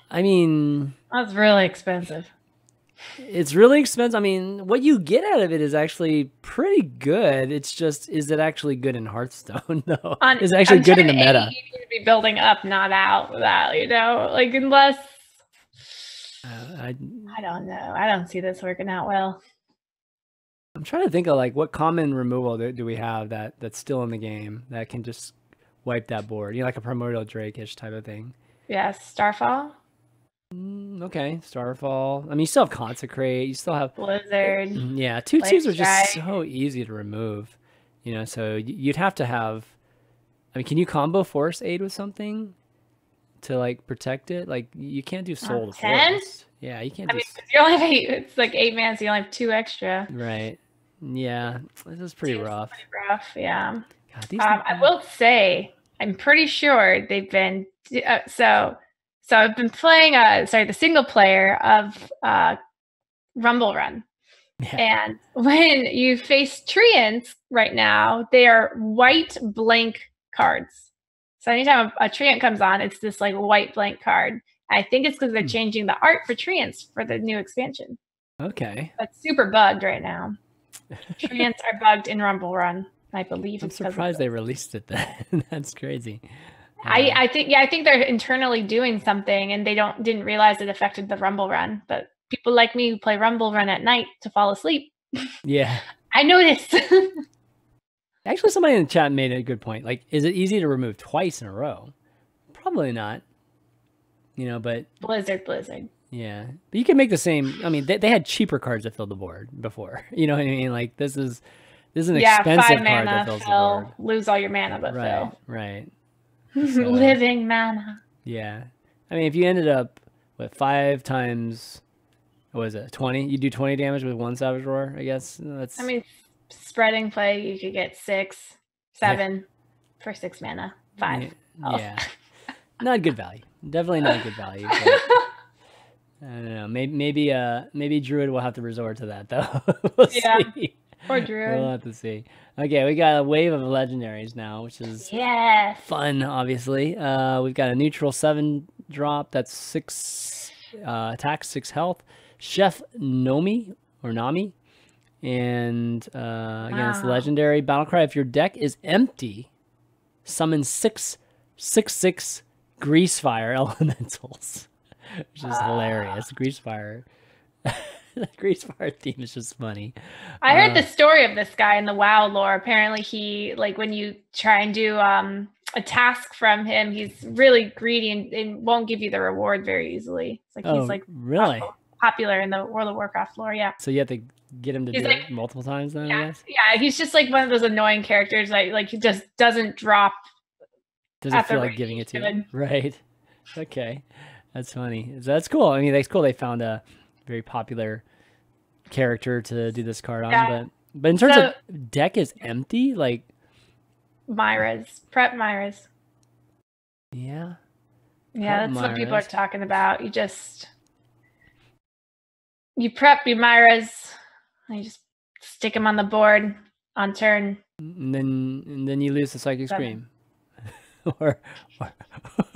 I mean, that's really expensive. It's really expensive. I mean, what you get out of it is actually pretty good. It's just, is it actually good in Hearthstone, though? Is it actually good in the meta? You need to be building up, not out that, you know? Like, unless... I don't know. I don't see this working out well. I'm trying to think of, like, what common removal do we have that's still in the game that can just wipe that board? You know, like a Primordial Drake-ish type of thing. Yeah, Starfall. Okay, Starfall. I mean, you still have Consecrate. You still have Blizzard. Yeah, 2/2s are just so easy to remove. You know, so you'd have to have. I mean, can you combo Force Aid with something to like protect it? Like you can't do Soul to Force. Yeah, you can't. I mean, you only have 8. It's like 8 mana, so you only have 2 extra. Right. Yeah, this is pretty rough. Pretty rough. Yeah. God, I will say, I'm pretty sure they've been So I've been playing the single player of Rumble Run. Yeah. And when you face treants right now, they are white blank cards. So anytime a treant comes on, it's this like white blank card. I think it's because they're changing the art for treants for the new expansion. Okay. That's super bugged right now. Treants are bugged in Rumble Run. I believe I'm surprised they released it then. That's crazy. I think they're internally doing something and they didn't realize it affected the Rumble Run. But people like me who play Rumble Run at night to fall asleep. Yeah. I noticed. Actually, somebody in the chat made a good point. Like, is it easy to remove twice in a row? Probably not. You know, but Blizzard. Yeah. But you can make the same. I mean, they had cheaper cards that filled the board before. You know what I mean? Like this is an expensive card that fills the board. Lose all your mana, but fill. Right. So, living mana. Yeah. I mean, if you ended up with 5 times, what is it, 20? You do 20 damage with 1 Savage Roar, I guess. I mean, spreading play, you could get 6, 7. for 6 mana. 5. Yeah. Not good value. Definitely not good value. But I don't know. Maybe Druid will have to resort to that though. We'll see. Or Druid. We'll have to see. Okay, we got a wave of legendaries now, which is fun. Obviously, we've got a neutral 7 drop. That's 6 attack, 6 health. Chef Nomi or Nami, and again, it's legendary battle cry. If your deck is empty, summon 6/6 grease fire elementals, which is hilarious. Grease fire. The grease fire theme is just funny. I heard the story of this guy in the WoW lore. Apparently he, like, when you try and do a task from him, he's really greedy and won't give you the reward very easily. It's like he's like really popular in the World of Warcraft lore. Yeah. So you have to get him to do it multiple times then, I guess? Yeah, he's just like one of those annoying characters that like he just doesn't drop. Doesn't feel like giving it to you. Right. Okay. That's funny. So that's cool. I mean, that's cool. They found a very popular character to do this card on, but in terms of deck is empty, like prep Myra's. Yeah, that's what people are talking about. You prep your Myra's, and you just stick them on the board on turn, and then you lose the Psychic Scream.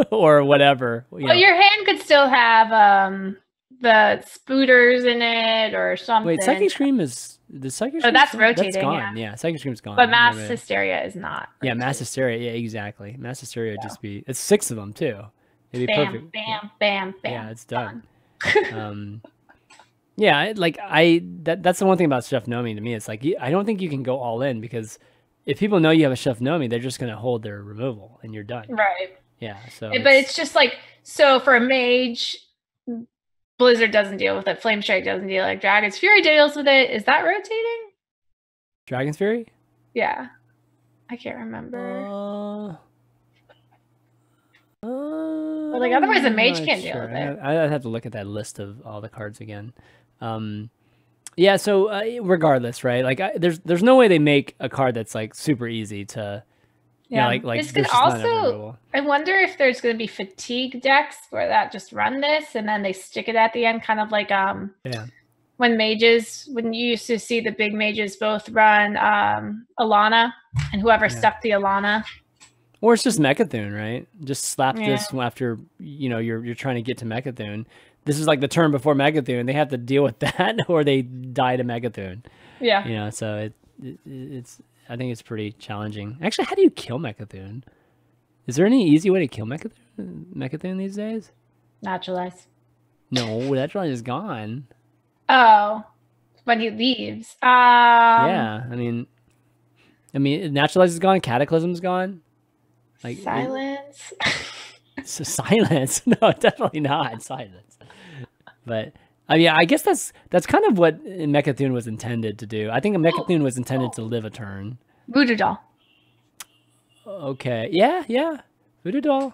or whatever. Well, your hand could still have the spooters in it or something. Wait, Psychic Scream is the Psychic Scream? Oh, that's rotating. That's gone. Yeah, Psychic Scream's gone. But Mass Hysteria is not. Yeah, Mass Hysteria. Yeah, exactly. Mass Hysteria would just be. It's 6 of them too. It'd be perfect. Bam, bam, bam. Yeah, it's done. Yeah, like that's the one thing about Chef Nomi to me. It's like I don't think you can go all in because if people know you have a Chef Nomi, they're just gonna hold their removal and you're done. Right. Yeah. So. But it's just like for a mage, Blizzard doesn't deal with it. Flame Strike doesn't deal. Like Dragon's Fury deals with it. Is that rotating? Dragon's Fury? Yeah. I can't remember. But like otherwise, a mage can't deal with it. I'd have to look at that list of all the cards again. Yeah. So regardless, right? Like, there's no way they make a card that's like super easy to. Yeah. Like this could also. I wonder if there's going to be fatigue decks where that just run this and then they stick it at the end, kind of like when you used to see the big mages both run Alana and whoever stuck the Alana. Or it's just Mechathune, right? Just slap this after you're trying to get to Mechathune. This is like the turn before Mechathune. They have to deal with that, or they die to Mechathune. Yeah. So it's. I think it's pretty challenging. Actually, how do you kill Mechathune? Is there any easy way to kill Mechathune these days? Naturalize. No, Naturalize is gone. Oh, when he leaves. Yeah, I mean, Naturalize is gone. Cataclysm's gone. Like silence. So silence? No, definitely not silence. But I mean, I guess that's kind of what Mechathune was intended to do. I think Mechathune was intended to live a turn. Voodoo Doll. Okay. Yeah. Voodoo Doll.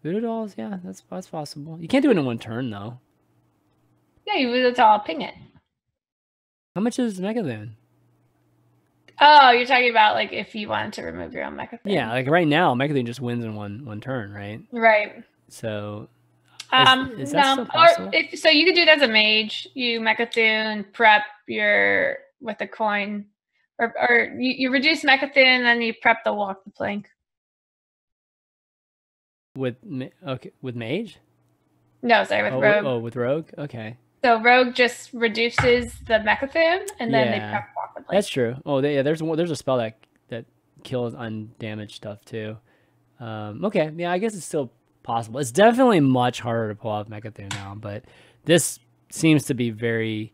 Voodoo Dolls. Yeah, that's possible. You can't do it in one turn though. Yeah, you Voodoo Doll, ping it. How much is Mechathune? Oh, you're talking about like if you wanted to remove your own Mechathune. Yeah, like right now, Mechathune just wins in one turn, right? Right. So. Is that still possible? So you could do it as a mage. You Mechathune, prep with a coin, or you reduce Mechathune and then you prep the walk the plank. With mage? No, sorry, with rogue. Oh, with rogue. Okay. So rogue just reduces the Mechathune and then they prep walk the plank. That's true. Oh, there's a spell that kills undamaged stuff too. Okay, yeah, I guess it's still possible. It's definitely much harder to pull off Mechathune now, but this seems to be very,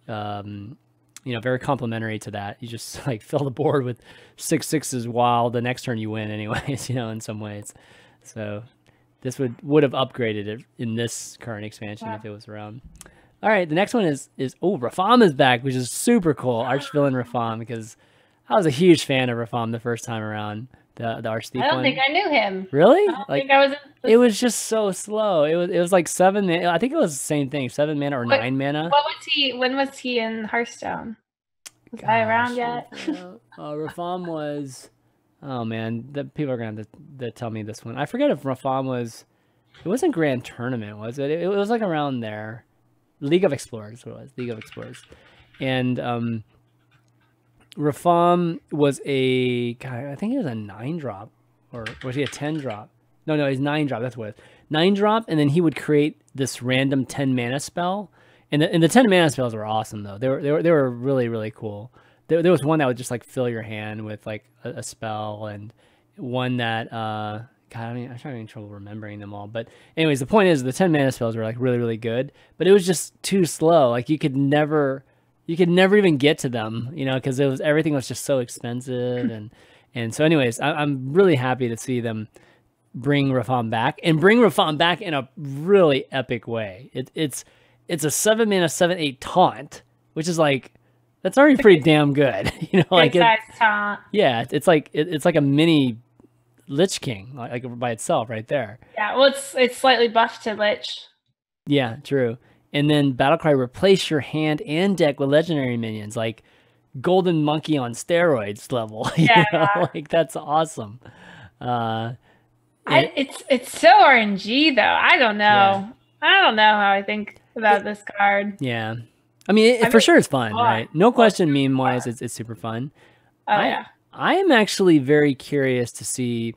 very complimentary to that. You just like fill the board with 6/6s while the next turn you win anyways, in some ways. So this would have upgraded it in this current expansion if it was around. All right, the next one is Rafam is back, which is super cool. Archvillain Rafam, because I was a huge fan of Rafam the first time around. The Archthief one. I don't think I knew him. Really? I think I was. It was just so slow. It was like 7 mana. I think it was the same thing, 7 mana or 9 mana. What was he? When was he in Hearthstone? Was I around yet? Rafam was. oh man, the people are gonna have to tell me this one. I forget if Rafam was. It wasn't Grand Tournament, was it? It was like around there. League of Explorers. What it was? League of Explorers, and Rafam was a guy. I think he was a 9-drop, or was he a 10-drop? No, he's 9-drop. That's what it was. 9-drop, and then he would create this random 10 mana spell. And the 10 mana spells were awesome though. They were really, really cool. There was one that would just like fill your hand with like a spell, and one that God, I'm having trouble remembering them all. But anyways, the point is the 10 mana spells were like really, really good, but it was just too slow. Like you could never even get to them, because everything was just so expensive. And so anyways, I'm really happy to see them bring Rafam back, and bring Rafam back in a really epic way. It's a 7-mana 7/8 taunt, which is like, that's already pretty damn good. Like taunt. Yeah, it's like a mini Lich King, like by itself right there. Yeah, well, it's slightly buffed to Lich. Yeah, true. And then Battlecry, replace your hand and deck with legendary minions, like Golden Monkey on steroids level. Like that's awesome. It's so RNG though. I don't know. Yeah. I don't know how I think about this card. Yeah. I mean, for sure it's fun, right? No question, meme-wise, it's super fun. Oh, yeah. I am actually very curious to see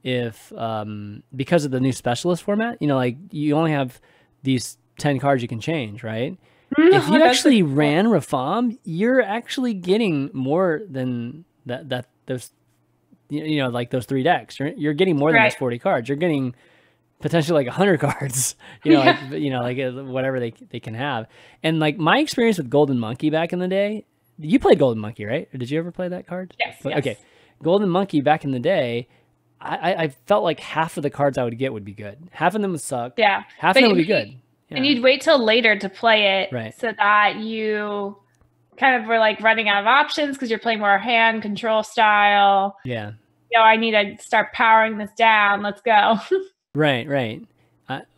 if, because of the new specialist format, like you only have these 10 cards you can change, right? If you actually ran Rafam, you're actually getting more than those, like those 3 decks. You're getting more than those 40 cards. You're getting potentially like 100 cards, like whatever they can have. And like my experience with Golden Monkey back in the day, you played Golden Monkey, right? Or did you ever play that card? Yes. Okay. Golden Monkey back in the day, I felt like half of the cards I would get would be good. Half of them would suck. Yeah. Half of them would be good. Yeah. And you'd wait till later to play it, right, so that you kind of were like running out of options because you're playing more hand control style. Yeah. I need to start powering this down. Let's go. Right.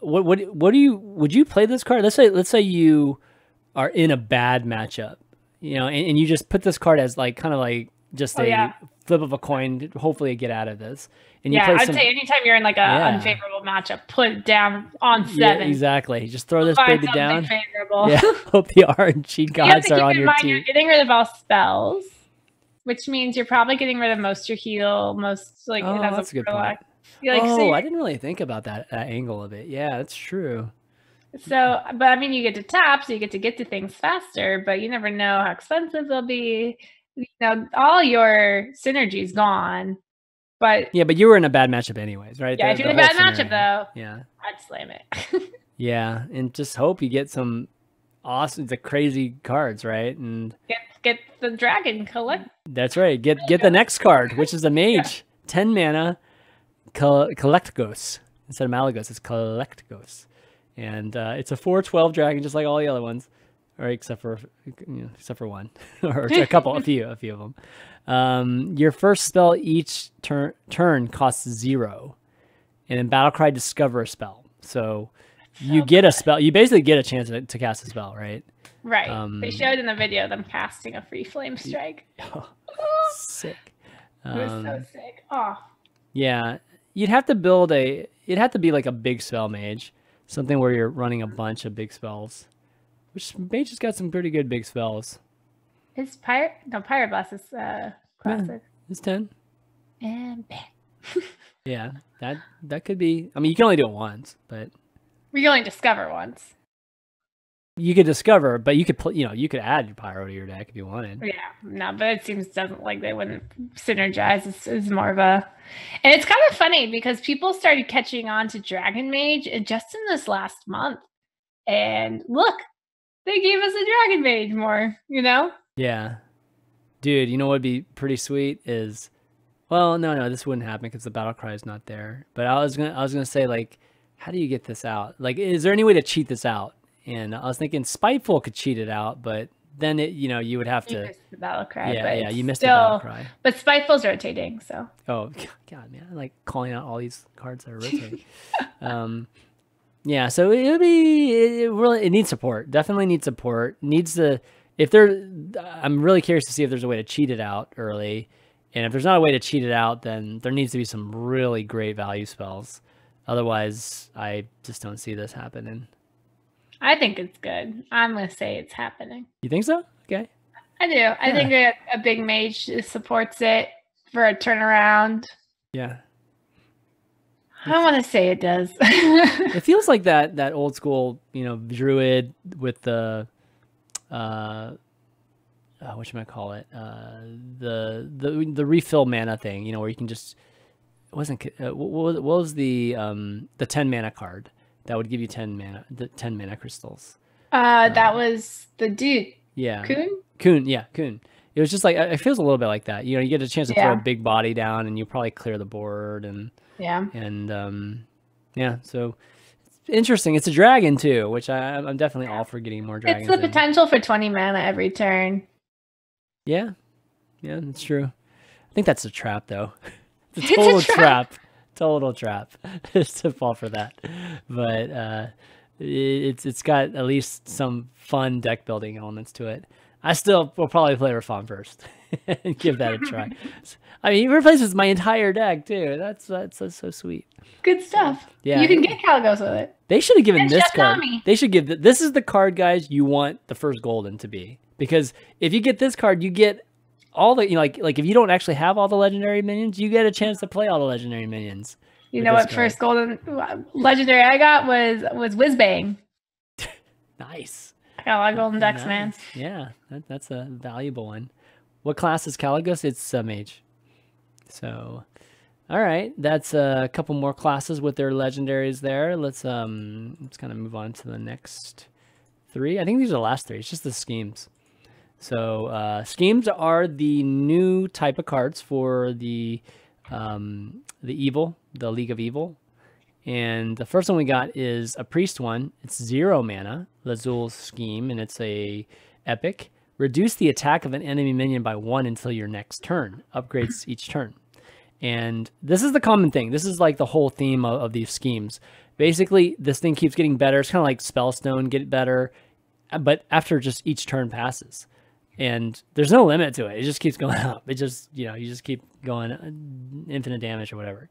Would you play this card? Let's say you are in a bad matchup, and you just put this card as like kind of like just flip of a coin to hopefully get out of this. And you play I'd say anytime you're in like an unfavorable matchup, put it down on 7. Yeah, exactly. Just throw this baby down. Favorable. Yeah. Hope the RNG gods are on your team. You're getting rid of all spells, which means you're probably getting rid of most your heal, most like. Oh, that's a good point. I didn't really think about that angle of it. Yeah, that's true. So, but I mean, you get to tap, so you get to things faster, but you never know how expensive they'll be. All your synergy's gone. But you were in a bad matchup anyways, right? Yeah, if you're in a bad matchup though, I'd slam it. Yeah, and just hope you get some awesome, the crazy cards, right? And get the dragon collect. That's right. Get the next card, which is a mage, 10 mana, Collectgos instead of Malagos. It's Collectgos, and it's a 4/12 dragon, just like all the other ones, or except for one or a few of them. Your first spell each turn costs 0, and then Battlecry, discover a spell. So you get a spell. You basically get a chance to cast a spell, right? Right. They showed in the video them casting a free flame strike. Sick. It was so sick. Oh. Yeah, you'd have to build it'd have to be like a big spell mage, something where you're running a bunch of big spells. Which mage has got some pretty good big spells. Is Pyroblast is classic. Yeah, it's 10. And bam. Yeah, that could be. I mean, you can only do it once, but we can only discover once. You could discover, but you could you could add your pyro to your deck if you wanted. Yeah, no, but it doesn't like they wouldn't synergize. It's more of a, and it's kind of funny because people started catching on to Dragon Mage just in this last month, and look, they gave us a Dragon Mage more, Yeah. Dude, you know what would be pretty sweet is, well, no, this wouldn't happen because the Battlecry is not there. But I was gonna say, like, how do you get this out? Like, is there any way to cheat this out? And I was thinking Spiteful could cheat it out, but then you would have to. You missed the Battlecry. Yeah, you missed the Battlecry. But Spiteful's rotating, so. Oh God, man! I like calling out all these cards that are rotating. Yeah, so it needs support. Definitely needs support. I'm really curious to see if there's a way to cheat it out early, And if there's not a way to cheat it out, then there needs to be some really great value spells. Otherwise, I just don't see this happening. I think it's good. I'm going to say it's happening. You think so? Okay. I do. I think a big mage supports it for a turnaround. Yeah. I don't want to say it does. It feels like that old school, druid with the whatchamacallit, the refill mana thing, where you can just, it wasn't, what was the 10 mana card that would give you 10 mana crystals? That was the dude. Yeah. Kuhn? Yeah, Kuhn. It was just like, it feels a little bit like that. You get a chance to throw a big body down and you probably clear the board so it's interesting. It's a dragon too, which I'm definitely all for getting more dragons. It's the potential for 20 mana every turn. Yeah, that's true. I think that's a trap though. It's a total trap. Total trap to fall for that. But it's got at least some fun deck building elements to it. I still will probably play Rafaam first and give that a try. I mean, he replaces my entire deck too. That's so sweet. Good stuff. Yeah, you can get Caligos with it. They should have given this card. They should give this is the card, guys. You want the first golden to be, because if you get this card, you get all the like if you don't actually have all the legendary minions, you get a chance to play all the legendary minions. You know what? First golden legendary I got was Whizbang. Nice. I got a lot of golden decks, man. Yeah, that's a valuable one. What class is Caligos? It's mage. So, all right, that's a couple more classes with their legendaries there. Let's kind of move on to the next 3. I think these are the last 3. It's just the schemes. So schemes are the new type of cards for the evil, the League of Evil. And the first one we got is a priest one. It's 0 mana, Lazul's Scheme, and it's a epic. Reduce the attack of an enemy minion by 1 until your next turn. Upgrades each turn. And this is the common thing. This is like the whole theme of these schemes. Basically, this thing keeps getting better. It's kind of like Spellstone, get better, but after just each turn passes. And there's no limit to it. It just keeps going up. It just, you just keep going infinite damage or whatever,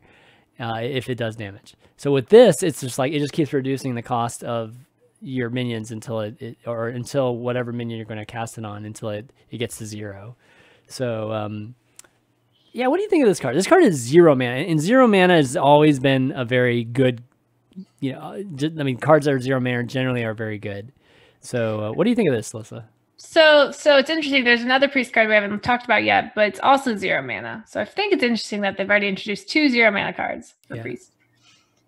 if it does damage. So with this, it's just like, it just keeps reducing the cost of your minions until until whatever minion you're going to cast it on, until it gets to 0. So, yeah, what do you think of this card? This card is 0 mana, and 0 mana has always been a very good, I mean, cards that are 0 mana generally are very good. So what do you think of this, Slysssa? So it's interesting. There's another priest card we haven't talked about yet, but it's also 0 mana. So I think it's interesting that they've already introduced 2 0 mana cards for priest.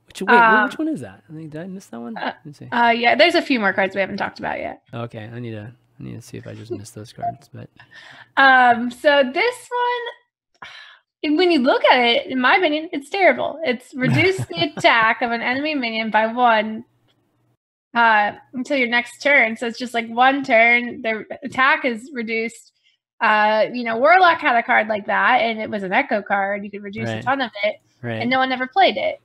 Which one is that? Did I miss that one? Let me see. Yeah, there's a few more cards we haven't talked about yet. Okay, I need to see if I just missed those cards. But so this one, when you look at it, in my opinion, it's terrible. It's reduce the attack of an enemy minion by 1 until your next turn. So it's just like 1 turn, their attack is reduced. Warlock had a card like that, and it was an echo card. You could reduce a ton of it, and no one ever played it.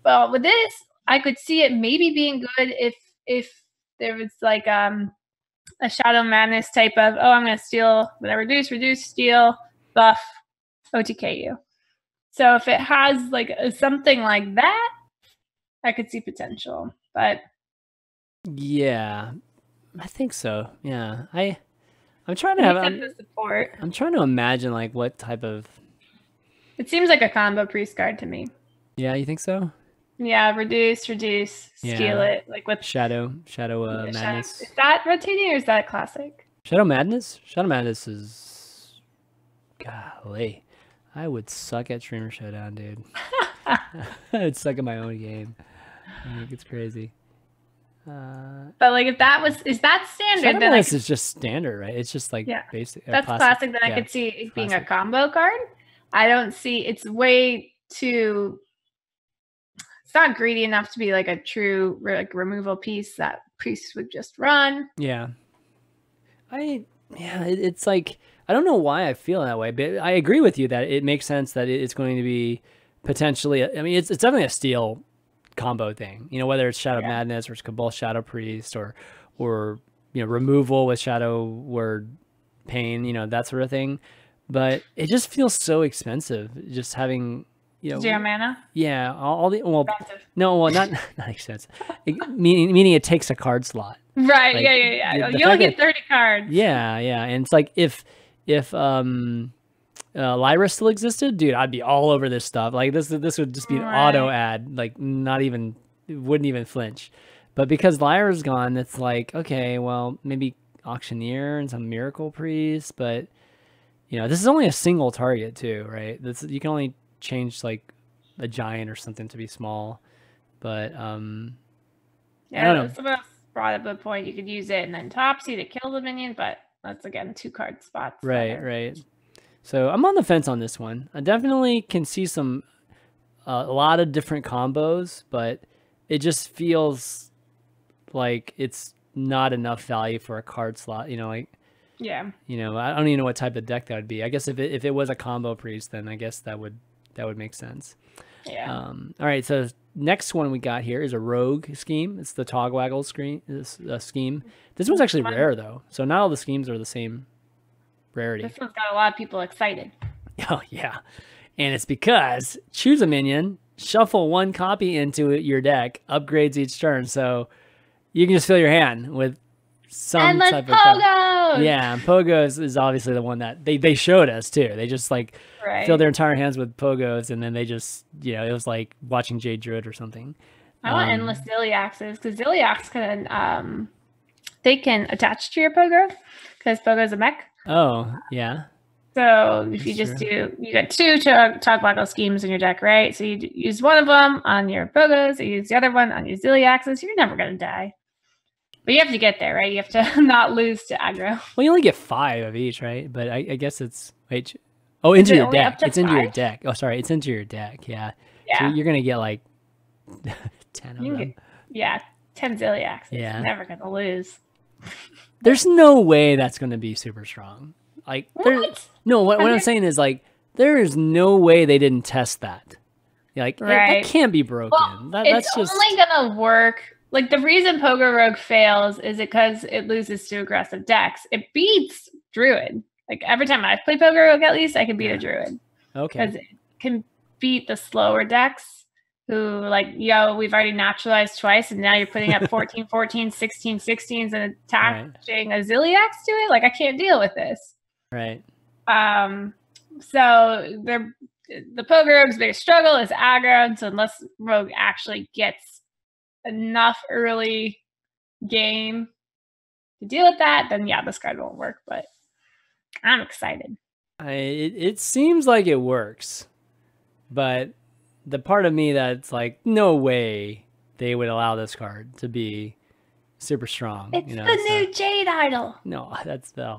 But with this, I could see it maybe being good if there was like a Shadow Madness type of, I'm going to steal, when I reduce, steal, buff, OTK you. So if it has like something like that, I could see potential. But yeah, I think so. Yeah, I'm trying to have the support. I'm trying to imagine like what type of. It seems like a combo priest card to me. Yeah, you think so? Yeah, reduce, steal it, like with Shadow Madness. Is that rotating or is that classic? Shadow Madness? Shadow Madness is, golly, I would suck at Streamer Showdown, dude. I would suck at my own game. I think it's crazy. But like, if that is that standard? Shadow Madness is just standard, right? It's just like basic. That's classic. Then I could see it being a combo card. I don't see, it's way too. It's not greedy enough to be like a true like removal piece that priests would just run. Yeah. It's like, I don't know why I feel that way, but I agree with you that it makes sense that it's going to be potentially, I mean, it's definitely a steal combo thing, whether it's Shadow Madness or it's Cabal Shadow Priest or removal with Shadow Word Pain, that sort of thing. but it just feels so expensive. Just having, you know, 0 mana. Yeah, all the Expensive. no, well, not expensive. Meaning it takes a card slot. Right. Like, Yeah. the You only fact get 30 cards. Yeah, and it's like if Lyra still existed, dude, I'd be all over this stuff. Like this would just be an auto ad, like not even, wouldn't even flinch. But because Lyra's gone, it's like, okay, well, maybe Auctioneer and some Miracle Priest, but you know, this is only a single target too, right? You can only change like a giant or something to be small, but yeah, I don't know. Someone else brought up a point. You could use it and then Topsy to kill the minion, but that's again 2 card spots. Right. So I'm on the fence on this one. I definitely can see a lot of different combos, but it just feels like it's not enough value for a card slot. You know, like, yeah. You know, I don't even know what type of deck that would be. I guess if it was a combo priest, then I guess that would make sense. Yeah. All right. So next one we got here is a rogue scheme. It's the Togwaggle scheme. This one's actually rare though, so not all the schemes are the same rarity. This one's got a lot of people excited. Oh yeah, and it's because choose a minion, shuffle 1 copy into your deck, upgrades each turn, so you can just fill your hand with some type of Pogos! Yeah, and Pogos is obviously the one that they showed us too. They just like filled their entire hands with Pogos, and then they just, you know, it was like watching Jade Druid or something. I want endless Ziliaxes because Ziliax can they can attach to your Pogo because Pogo's a mech. Oh yeah. So if you just you got 2 Togwaggle schemes in your deck, right? So you use one of them on your Pogos, you use the other one on your Ziliaxes. You're never gonna die. But you have to get there, right? You have to not lose to aggro. Well, you only get 5 of each, right? But I guess it's into your deck. It's into your deck. Oh, sorry, it's into your deck. Yeah. So you're gonna get like 10 of them. 10 Ziliaxes. Yeah. You're never gonna lose. There's no way that's gonna be super strong. Like, what? No, what I'm saying is like there is no way they didn't test that. Like that can't be broken. Well, That's it's just only gonna work. Like the reason Pogo Rogue fails is because it loses to aggressive decks. It beats Druid. Like every time I've played Pogo Rogue, at least I can beat a Druid. Okay. Because it can beat the slower decks who like, we've already naturalized twice and now you're putting up 14, 14, 16, 16s and attaching a Ziliax to it. Like I can't deal with this. Right. So the Pogo Rogue's biggest struggle is aggro. So unless Rogue actually gets enough early game to deal with that, then this card won't work. But I'm excited. It seems like it works, but the part of me that's like, no way they would allow this card to be super strong. It's the new Jade Idol. No, that's the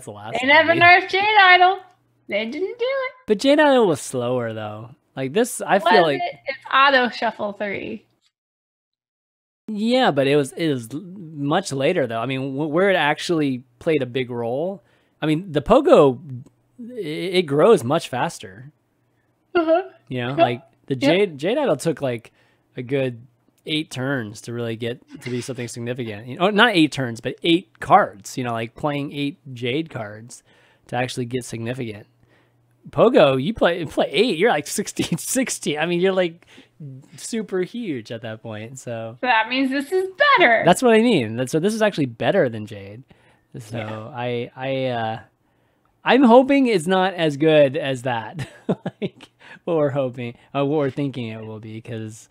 last. They never nerfed Jade Idol. They didn't do it. But Jade Idol was slower though. Like this, I feel like it's auto shuffle 3. Yeah, but it was much later though. I mean, where it actually played a big role. I mean, the Pogo, it grows much faster. You know, like the Jade Idol took like a good 8 turns to really get to be something significant. You know, not 8 turns, but 8 cards. You know, like playing 8 Jade cards to actually get significant. Pogo, you play 8, you're like 16. I mean, you're like super huge at that point. So that means this is better. That's what I mean. So this is actually better than Jade. So I'm hoping it's not as good as that. Like what we're thinking it will be, because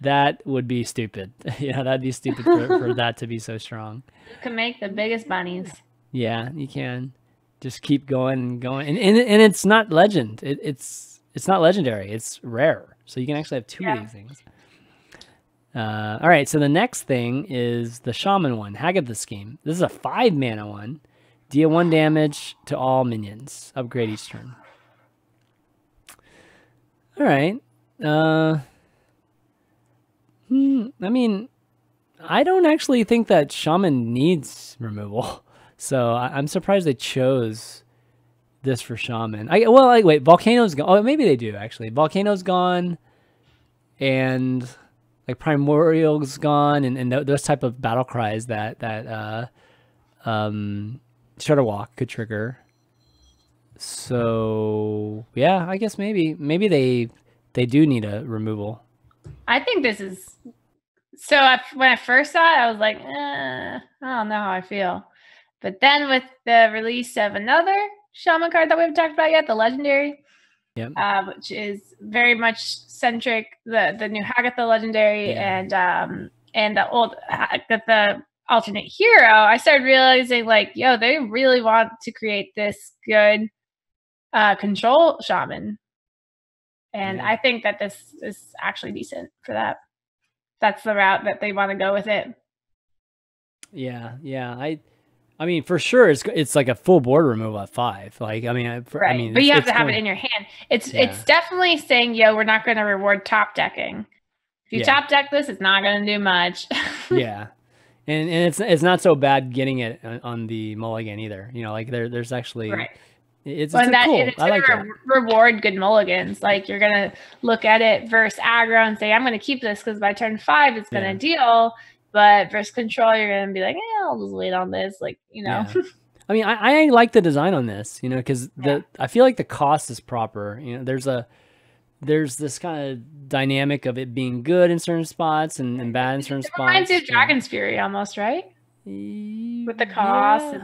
that would be stupid. That'd be stupid for that to be so strong. You can make the biggest bunnies. Yeah, you can. Just keep going and going, and it's not legend. It's not legendary. It's rare, so you can actually have 2 of these things. All right, so the next thing is the Shaman one, Hagatha scheme. This is a 5 mana one. Deal 1 damage to all minions. Upgrade each turn. All right. I mean, I don't actually think that Shaman needs removal. So I'm surprised they chose this for Shaman. Wait, Volcano's gone. Oh, maybe they do actually. Volcano's gone, and like Primordial's gone, and those type of battle cries that Shudderwalk could trigger. So yeah, I guess maybe they do need a removal. I think this is so. When I first saw it, I was like, I don't know how I feel. But then with the release of another Shaman card that we haven't talked about yet, the Legendary, Yep. Which is very much centric, the new Hagatha Legendary and the old Hagatha alternate hero, I started realizing like, yo, they really want to create this good control shaman. And I think that this is actually decent for that. That's the route that they want to go with it. Yeah, yeah. I mean, for sure, it's like a full board removal at 5. Like, I mean, right. I mean, but you have to have it in your hand. It's definitely saying, yo, we're not going to reward top decking. If you top deck this, it's not going to do much. Yeah, and it's not so bad getting it on the mulligan either. You know, like there's actually it's cool. I like it. Reward good mulligans. Like you're gonna look at it versus aggro and say, I'm going to keep this because by turn 5 it's going to deal. But versus control, you're going to be like, I'll just wait on this. Like, you know. Yeah. I mean, I like the design on this, you know, because I feel like the cost is proper. You know, there's this kind of dynamic of it being good in certain spots and bad in certain spots. It reminds you of Dragon's Fury almost, right? With the cost.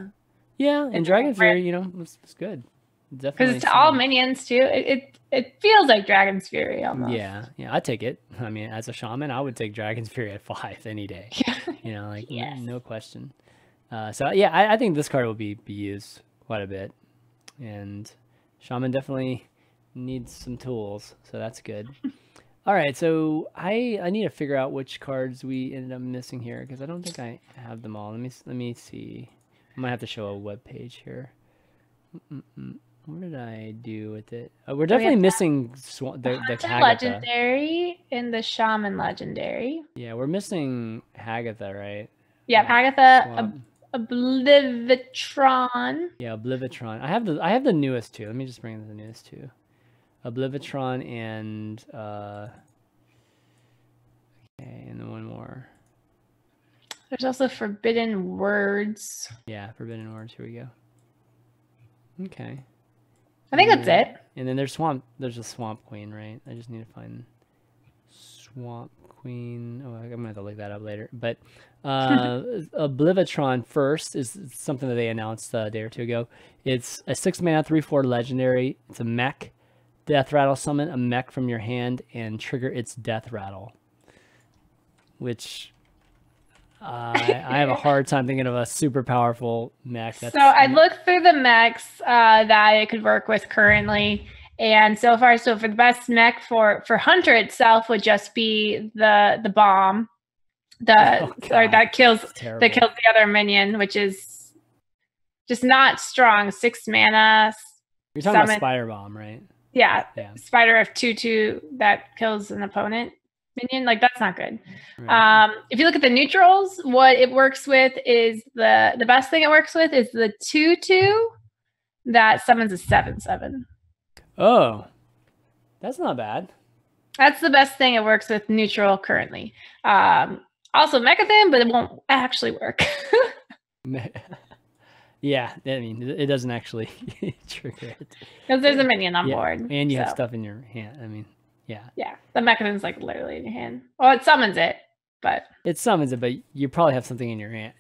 And Dragon's Fury, you know, it's good. Definitely. Because it's all minions too. It feels like Dragon's Fury almost. Yeah, I take it. I mean, as a shaman, I would take Dragon's Fury at 5 any day. You know, like no question. So yeah, I think this card will be used quite a bit, and shaman definitely needs some tools, so that's good. All right, so I need to figure out which cards we ended up missing here because I don't think I have them all. Let me see. I might have to show a web page here. What did I do with it? We're definitely missing the Hagatha Legendary and the Shaman Legendary. Yeah, we're missing Hagatha, right? Yeah, Hagatha, Oblivitron. Yeah, Oblivitron. I have the newest two. Let me just bring the newest two. Oblivitron and okay, and then one more. There's also Forbidden Words. Yeah, Forbidden Words. Here we go. Okay. I think that's it. And then there's a Swamp Queen, right? I just need to find Swamp Queen. Oh, I'm gonna have to look that up later. But Oblivitron first is something that they announced a day or two ago. It's a 6-mana 3/4 legendary. It's a mech. Death Rattle, summon a mech from your hand and trigger its Death Rattle. Which I have a hard time thinking of a super powerful mech. So I looked through the mechs that it could work with currently, and so far, for the best mech for Hunter itself would just be the bomb, that kills the other minion, which is just not strong. 6 mana. You're talking about Spider Bomb, right? Yeah. Spider of 2/2 that kills an opponent minion, like that's not good. Right. If you look at the neutrals, what it works with is the best thing it works with is the 2/2 that summons a 7/7. Oh, that's not bad. That's the best thing it works with neutral currently. Also Mechathan, but it won't actually work. Yeah, I mean, it doesn't actually trigger it. Because there's a minion on board. And you have stuff in your hand. I mean, yeah. The Mechathan's like literally in your hand. Well, it summons it, but... It summons it, but you probably have something in your hand.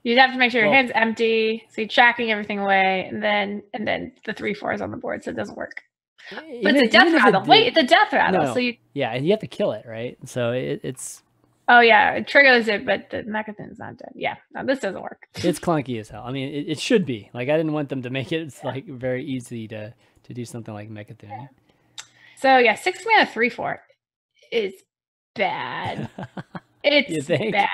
You'd have to make sure your hand's empty, so you're tracking everything away, and then the 3/4 is on the board, so it doesn't work. But it's a death rattle. Wait, it's a death rattle. No. So you... Yeah, and you have to kill it, right? So it's... Oh, yeah, it triggers it, but the Mechathan's not dead. Yeah, no, this doesn't work. It's clunky as hell. I mean, it should be. Like, I didn't want them to make it like very easy to do something like Mechathan. Yeah. So, yeah, 6 mana 3/4 is bad. It's bad.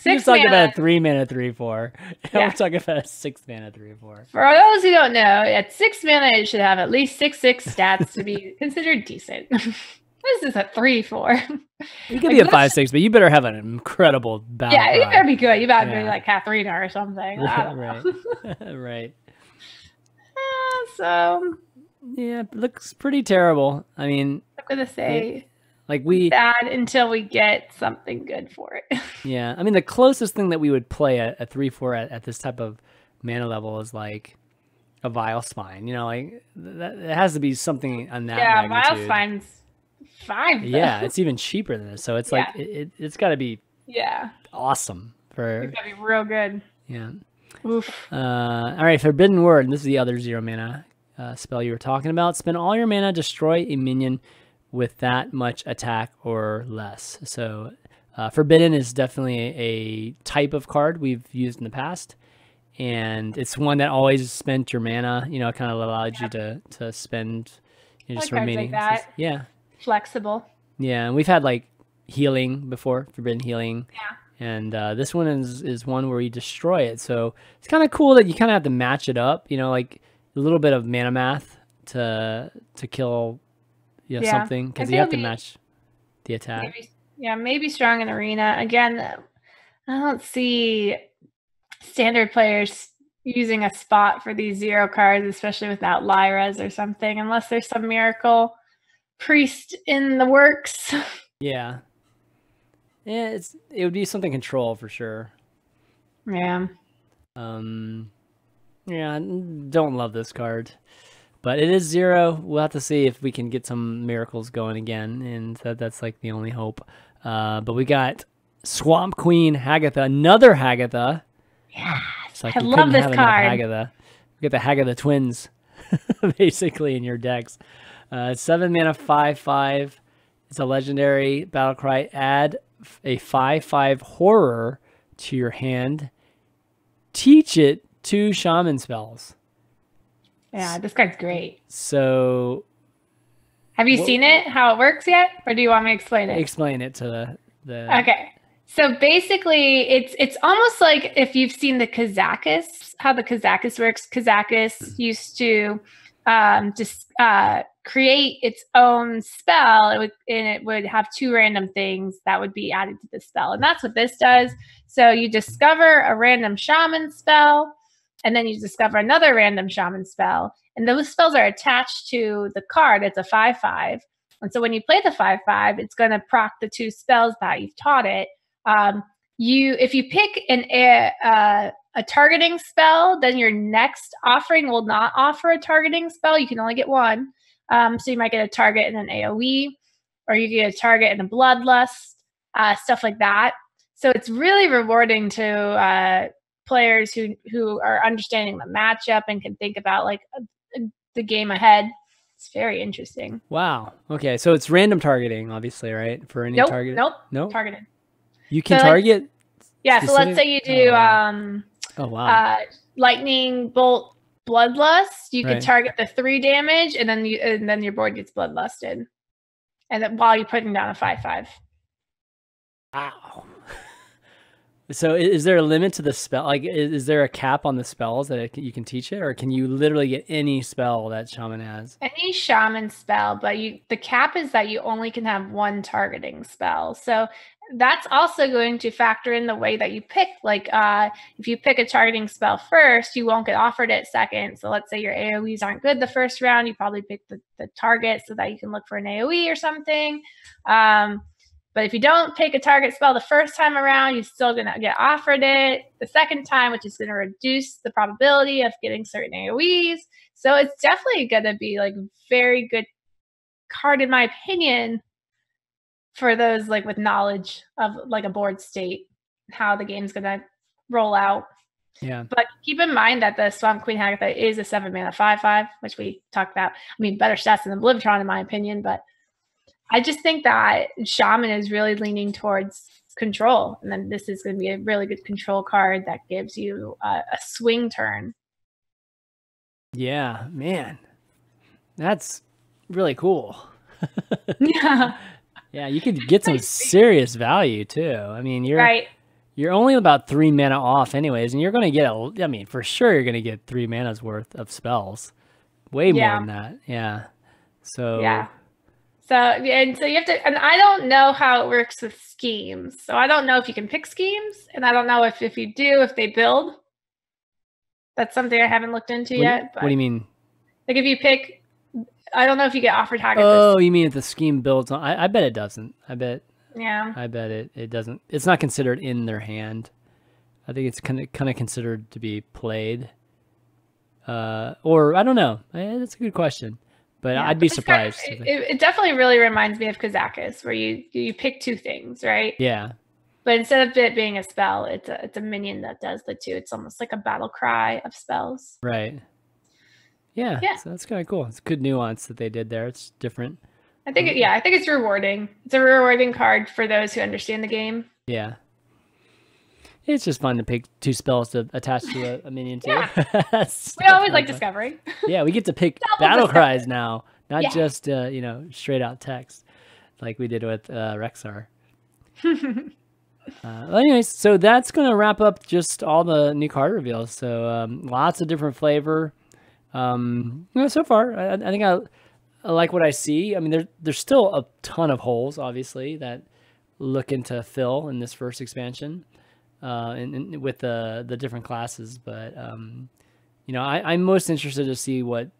We're talking about a 3 mana 3/4. We're talking about a 6 mana 3/4. For those who don't know, at 6 mana, it should have at least 6/6 stats to be considered decent. This is a 3/4. You could be a 5/6, but you better have an incredible battle. Yeah, you better be good. You better be like Katharina or something. Right. So. Yeah, it looks pretty terrible. I mean, I'm gonna say, bad until we get something good for it. Yeah, I mean, the closest thing that we would play a 3/4 at this type of mana level is like a Vile Spine. You know, like that it has to be something on that Yeah, magnitude. Vile Spine's 5 though. Yeah, it's even cheaper than this. So it's like it's got to be awesome for. It's gotta be real good. Yeah. Oof. All right, Forbidden Word. This is the other 0 mana spell you were talking about. Spend all your mana, destroy a minion with that much attack or less. So Forbidden is definitely a type of card we've used in the past. And it's one that always spent your mana. You know, it kind of allowed you to spend just remaining. Like that. Yeah. Flexible. Yeah, and we've had like healing before, Forbidden Healing. Yeah. And this one is one where you destroy it. So it's kind of cool that you kind of have to match it up. You know, like a little bit of mana math to kill something, because you have to match the attack. Maybe strong in arena. Again, I don't see standard players using a spot for these 0 cards, especially without Lyras or something, unless there's some miracle priest in the works. Yeah. Yeah, it would be something control for sure. Yeah. Yeah, don't love this card. But it is 0. We'll have to see if we can get some miracles going again, and that's like the only hope. But we got Swamp Queen Hagatha, another Hagatha. Yeah, like I love this card. Hagatha. We got the Hagatha twins, basically, in your decks. 7 mana, 5/5. It's a legendary battle cry. Add a 5/5 horror to your hand. Teach it 2 shaman spells. Yeah, this card's great. So, have you seen it? How it works yet, or do you want me to explain it? Explain it to the. Okay. So basically, it's almost like if you've seen the Kazakus, how the Kazakus works. Kazakus used to just create its own spell, and it would have 2 random things that would be added to the spell, and that's what this does. So you discover a random shaman spell, and then you discover another random shaman spell, and those spells are attached to the card. It's a 5/5, and so when you play the 5/5, it's going to proc the 2 spells that you've taught it. If you pick a targeting spell, then your next offering will not offer a targeting spell. You can only get 1. So you might get a target and an AoE, or you get a target and a bloodlust, stuff like that. So it's really rewarding to players who are understanding the matchup and can think about like the game ahead. It's very interesting. Wow. Okay, so it's random targeting, obviously, right? For any target. Nope. Targeted. You can target. So let's say you do lightning bolt bloodlust. You can target the 3 damage, and then your board gets bloodlusted, and then while you're putting down a 5/5. Wow. So is there a limit to the spell? Like, is there a cap on the spells that you can teach it, or can you literally get any spell that shaman has? Any shaman spell, but the cap is that you only can have 1 targeting spell. So that's also going to factor in the way that you pick. Like, if you pick a targeting spell first, you won't get offered it second. So let's say your AoEs aren't good the first round, you probably pick the target so that you can look for an AoE or something. But if you don't pick a target spell the first time around, you're still going to get offered it the second time, which is going to reduce the probability of getting certain AoEs. So it's definitely going to be like very good card, in my opinion, for those like with knowledge of like a board state, how the game's going to roll out. Yeah. But keep in mind that the Swamp Queen Hagatha is a 7 mana 5/5, which we talked about. I mean, better stats than Oblivitron, in my opinion, but I just think that Shaman is really leaning towards control, and then this is going to be a really good control card that gives you a swing turn. Yeah, man, that's really cool. Yeah, yeah, you could get some serious value too. I mean, you're only about 3 mana off, anyways, and you're going to get I mean, for sure, you're going to get 3 mana's worth of spells, way more than that. Yeah, so yeah. So you have to, and I don't know how it works with schemes. So I don't know if you can pick schemes, and I don't know if you do, if they build. That's something I haven't looked into yet. But what do you mean? Like if you pick, I don't know if you get offered Hagatha. Oh, you mean if the scheme builds on? I bet it doesn't. I bet it doesn't. It's not considered in their hand. I think it's kind of considered to be played. Or I don't know. That's a good question. But I'd be surprised. It definitely really reminds me of Kazakus, where you pick two things, right? Yeah. But instead of it being a spell, it's a minion that does the two. It's almost like a battle cry of spells. Right. Yeah. So that's kind of cool. It's good nuance that they did there. It's different. I think it's rewarding. It's a rewarding card for those who understand the game. Yeah. It's just fun to pick two spells to attach to a minion too. Yeah. We always like discovering. Yeah, we get to pick battle cries now, not just straight out text like we did with Rexar. Well, anyways, so that's gonna wrap up just all the new card reveals. So lots of different flavor. So far, I think I like what I see. I mean, there's still a ton of holes, obviously, that looking to fill in this first expansion. And with the different classes, but I'm most interested to see what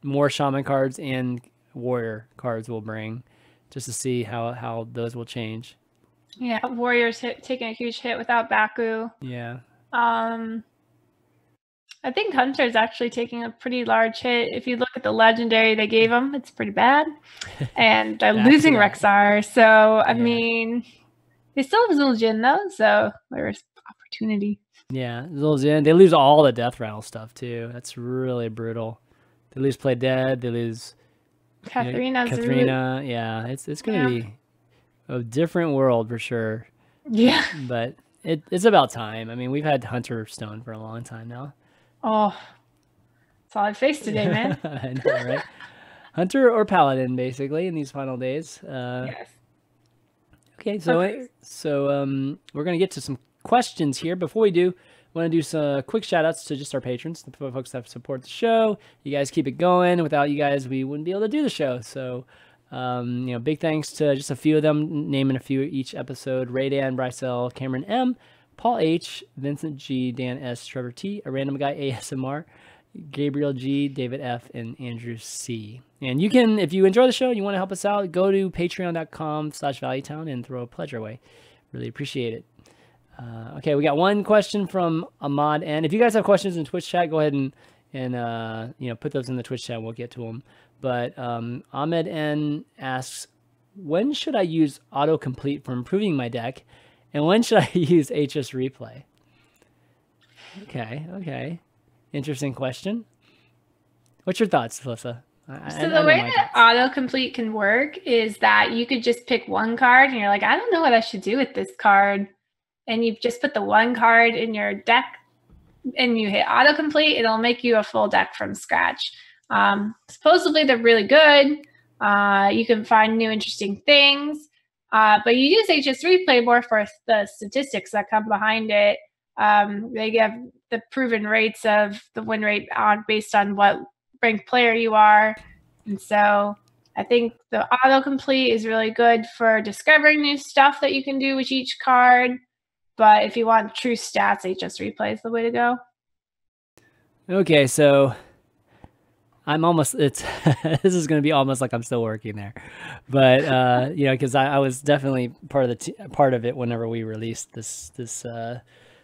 more shaman cards and warrior cards will bring, just to see how those will change. Yeah, warriors taking a huge hit without Baku. Yeah. I think Hunter's actually taking a pretty large hit. If you look at the legendary they gave him, it's pretty bad, and they're losing Rexar. So I mean. They still have Zul'jin though, so there's opportunity. Yeah, Zul'jin. They lose all the death rattle stuff too. That's really brutal. They lose Play Dead. They lose Katharina. Yeah, it's gonna be a different world for sure. Yeah, but it's about time. I mean, we've had Hunter Stone for a long time now. Oh, that's all I faced today, man. I know, right? Hunter or Paladin, basically, in these final days. Yes. Okay, so we're going to get to some questions here. Before we do, I want to do some quick shout-outs to just our patrons, the folks that support the show. You guys keep it going. Without you guys, we wouldn't be able to do the show. So, big thanks to just a few of them, naming a few each episode. Ray Dan, Bryce L, Cameron M, Paul H, Vincent G, Dan S, Trevor T, a random guy ASMR, Gabriel G, David F, and Andrew C. And you can, if you enjoy the show and you want to help us out, go to patreon.com/valuetown and throw a pledge our way. Really appreciate it. Okay, we got one question from Ahmad N. If you guys have questions in Twitch chat, go ahead and put those in the Twitch chat. We'll get to them. But Ahmed N asks, when should I use autocomplete for improving my deck, and when should I use HS replay? Okay. Interesting question. What's your thoughts, Slysssa? So the way that autocomplete can work is that you could just pick one card and you're like, I don't know what I should do with this card. And you just put the one card in your deck and you hit autocomplete. It'll make you a full deck from scratch. Supposedly they're really good. You can find new interesting things. But you use HS replay more for the statistics that come behind it. They give the proven rates of the win rate based on what ranked player you are. And so I think the autocomplete is really good for discovering new stuff that you can do with each card. But if you want true stats, HS replay is the way to go. Okay, so I'm almost, this is going to be almost like I'm still working there. But, because I was definitely part of it whenever we released this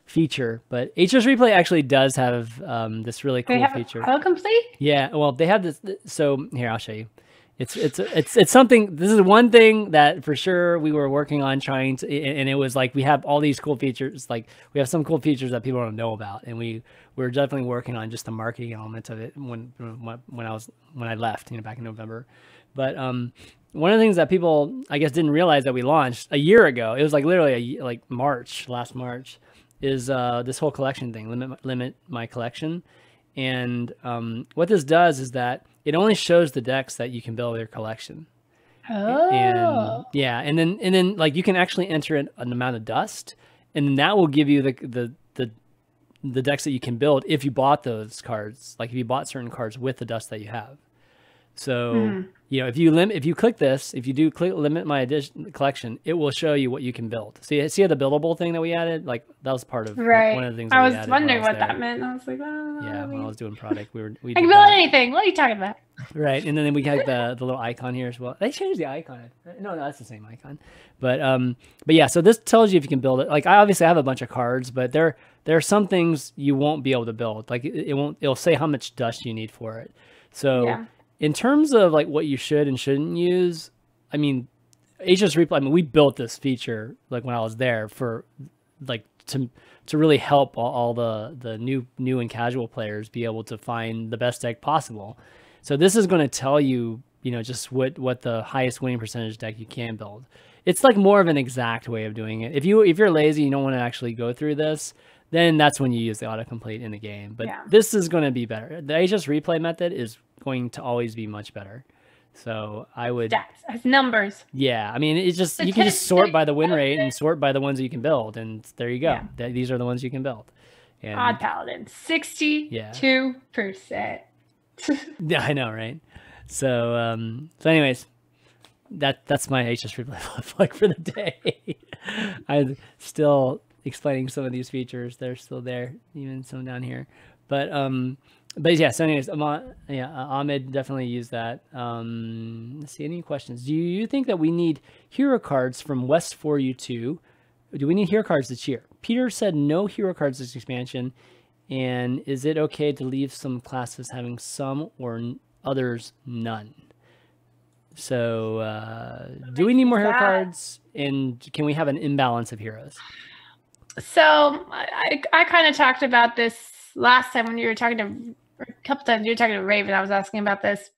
feature. But HS replay actually does have this really cool feature. Autocomplete? Yeah, well, they have this. So here, I'll show you. It's something. This is one thing that for sure we were working on trying to, and it was like we have all these cool features. Like we have some cool features that people don't know about, and we're definitely working on just the marketing element of it when I left, back in November. But one of the things that people I guess didn't realize that we launched a year ago. It was like literally last March. Is this whole collection thing, limit my collection. And what this does is that it only shows the decks that you can build with your collection. Oh. And then like you can actually enter an amount of dust, and then that will give you the decks that you can build if you bought those cards, like if you bought certain cards with the dust that you have. So, if you click this, if you do click limit my collection, it will show you what you can build. So you see the buildable thing that we added? Like that was part of one of the things I was wondering what that meant. I was like, yeah, when I was doing product, I can build anything. What are you talking about? Right, and then we got the little icon here as well. They changed the icon. No, that's the same icon. But yeah. So this tells you if you can build it. Like I obviously have a bunch of cards, but there are some things you won't be able to build. Like it won't. It'll say how much dust you need for it. So in terms of like what you should and shouldn't use, I mean, HS Replay. I mean, we built this feature like when I was there for like to really help all the new and casual players be able to find the best deck possible. So this is going to tell you, just what the highest winning percentage deck you can build. It's like more of an exact way of doing it. If you're lazy, you don't want to actually go through this, then that's when you use the autocomplete in the game. But this is going to be better. The HS Replay method is going to always be much better. So I would as numbers. Yeah, I mean, it's just you can just sort by the win rate and sort by the ones that you can build, and there you go. Yeah. These are the ones you can build. And Odd Paladin, 62%. Yeah, I know, right? So, anyways, that's my HS Replay flag for the day. I'm still explaining some of these features. They're still there, even some down here. But yeah. So, anyways, Ahmed definitely used that. Let's see, any questions? Do you think that we need hero cards from West 4U2? Do we need hero cards this year? Peter said no hero cards this expansion. And is it okay to leave some classes having some or others none? So do we need more hero cards? And can we have an imbalance of heroes? So I kind of talked about this last time when you were talking to, a couple times you were talking to Raven. I was asking about this.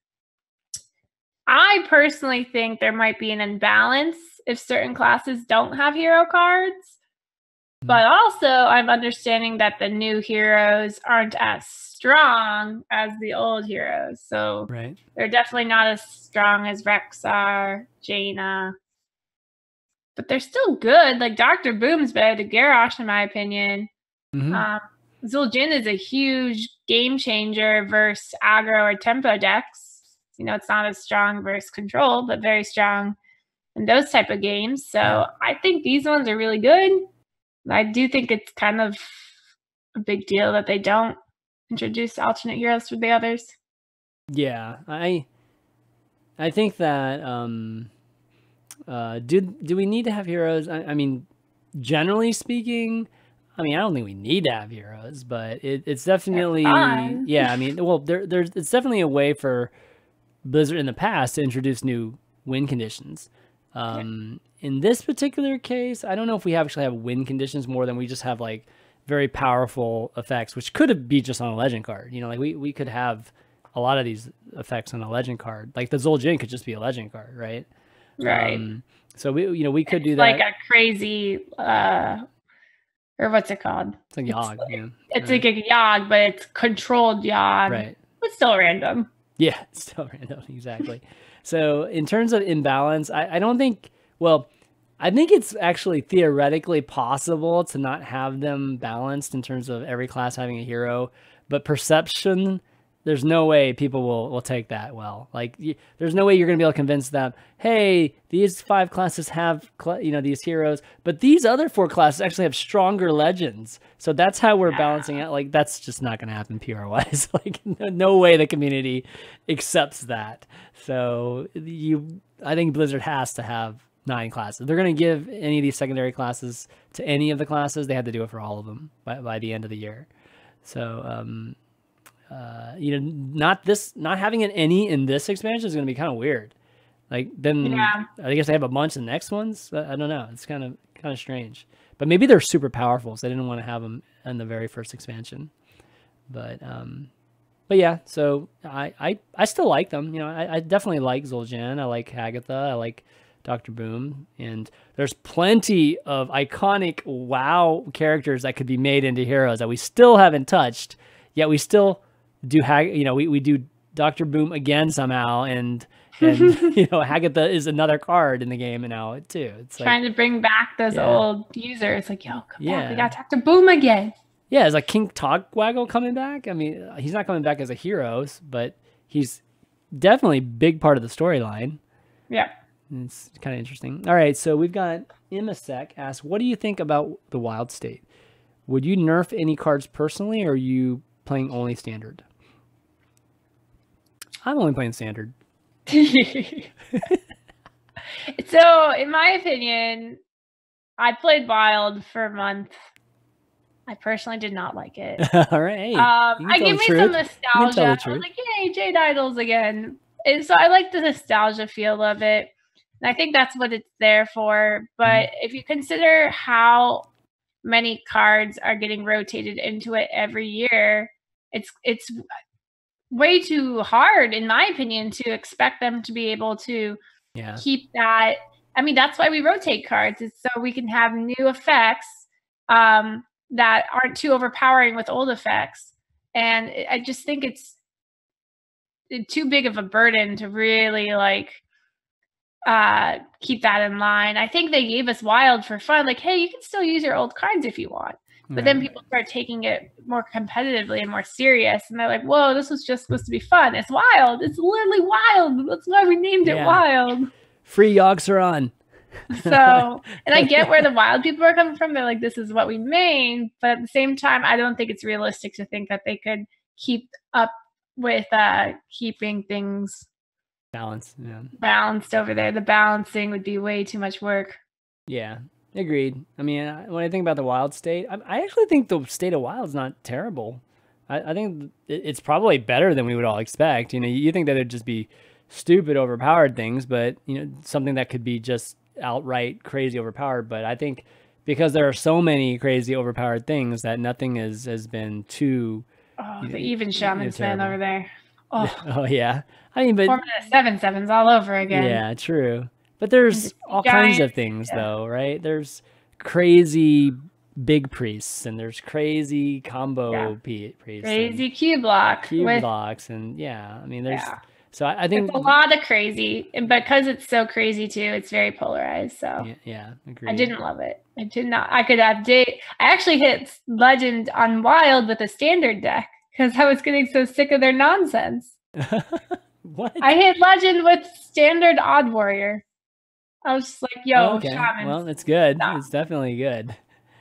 I personally think there might be an imbalance if certain classes don't have hero cards. But also, I'm understanding that the new heroes aren't as strong as the old heroes. So they're definitely not as strong as Rexar, Jaina. But they're still good. Like, Dr. Boom's better than Garrosh, in my opinion. Zul'jin is a huge game changer versus aggro or tempo decks. It's not as strong versus control, but very strong in those type of games. So I think these ones are really good. I do think it's kind of a big deal that they don't introduce alternate heroes for the others. Yeah, I think that do we need to have heroes? I mean, generally speaking, I don't think we need to have heroes, but it's definitely yeah. I mean, well, it's definitely a way for Blizzard in the past to introduce new win conditions. In this particular case, I don't know if we actually have win conditions more than we just have like very powerful effects, which could be just on a legend card. Like we could have a lot of these effects on a legend card. Like the Zul'jin could just be a legend card, right? Right. So we could do that. Like a crazy, or what's it called? It's like Yogg. It's like a Yogg, but it's controlled Yogg. Right. It's still random. Yeah, it's still random. Exactly. So in terms of imbalance, I don't think. Well, I think it's actually theoretically possible to not have them balanced in terms of every class having a hero, but perception, there's no way people will take that well. Like, there's no way you're going to be able to convince them, hey, these 5 classes have, these heroes, but these other 4 classes actually have stronger legends. So that's how we're balancing out. Like, that's just not going to happen PR-wise. Like, no way the community accepts that. So I think Blizzard has to have 9 classes. They're going to give any of these secondary classes to any of the classes. They had to do it for all of them by the end of the year. So, not having any in this expansion is going to be kind of weird. Like then I guess they have a bunch of the next ones. I don't know. It's kind of strange, but maybe they're super powerful. So they didn't want to have them in the very first expansion, but yeah, so I still like them. I definitely like Zul'jin. I like Hagatha. I like Dr. Boom, and there's plenty of iconic WoW characters that could be made into heroes that we still haven't touched, yet we still do we do Dr. Boom again somehow, and Hagatha is another card in the game now too. It's trying to bring back those old users. Like, come back, we got Dr. Boom again. Yeah, it's like King Togwaggle coming back. I mean, he's not coming back as a hero, but he's definitely a big part of the storyline. Yeah. It's kind of interesting. All right, so we've got Imasek asks, what do you think about the Wild State? Would you nerf any cards personally, or are you playing only standard? I'm only playing standard. So, in my opinion, I played Wild for a month. I personally did not like it. All right. Hey, I give me some nostalgia. I was like, yay, Jade Idols again. And so I like the nostalgia feel of it. And I think that's what it's there for. But if you consider how many cards are getting rotated into it every year, it's way too hard, in my opinion, to expect them to be able to keep that. I mean, that's why we rotate cards, is so we can have new effects that aren't too overpowering with old effects. And I just think it's too big of a burden to really like keep that in line. I think they gave us Wild for fun, like, hey, you can still use your old cards if you want. But then people start taking it more competitively and more serious, and they're like, whoa, this was just supposed to be fun. It's Wild. It's literally Wild. That's why we named it Wild. Free Yogs are on. So, and I get where the Wild people are coming from. They're like, this is what we made. But at the same time, I don't think it's realistic to think that they could keep up with keeping things balanced over there. The balancing would be way too much work. Yeah. Agreed. I mean, when I think about the Wild state, I actually think the state of Wild is not terrible. I think it's probably better than we would all expect. You know, you think that it'd just be stupid, overpowered things, but, you know, something that could be just outright crazy overpowered. But I think because there are so many crazy overpowered things that nothing has been too... Oh, the even Shaman's man over there. Oh, yeah. I mean, but... 7/7s all over again. Yeah, true. But there's all kinds of things, though, right? There's crazy big priests, and there's crazy combo priests. Crazy Q blocks, and I mean, there's... So I think... It's a lot of crazy, and because it's so crazy, too, it's very polarized, so... Yeah, agreed. I didn't love it. I did not. I could update... I actually hit Legend on Wild with a standard deck, because I was getting so sick of their nonsense. What? I hit Legend with standard Odd Warrior. I was just like, yo, Shamans. Well, it's good. Stop. It's definitely good.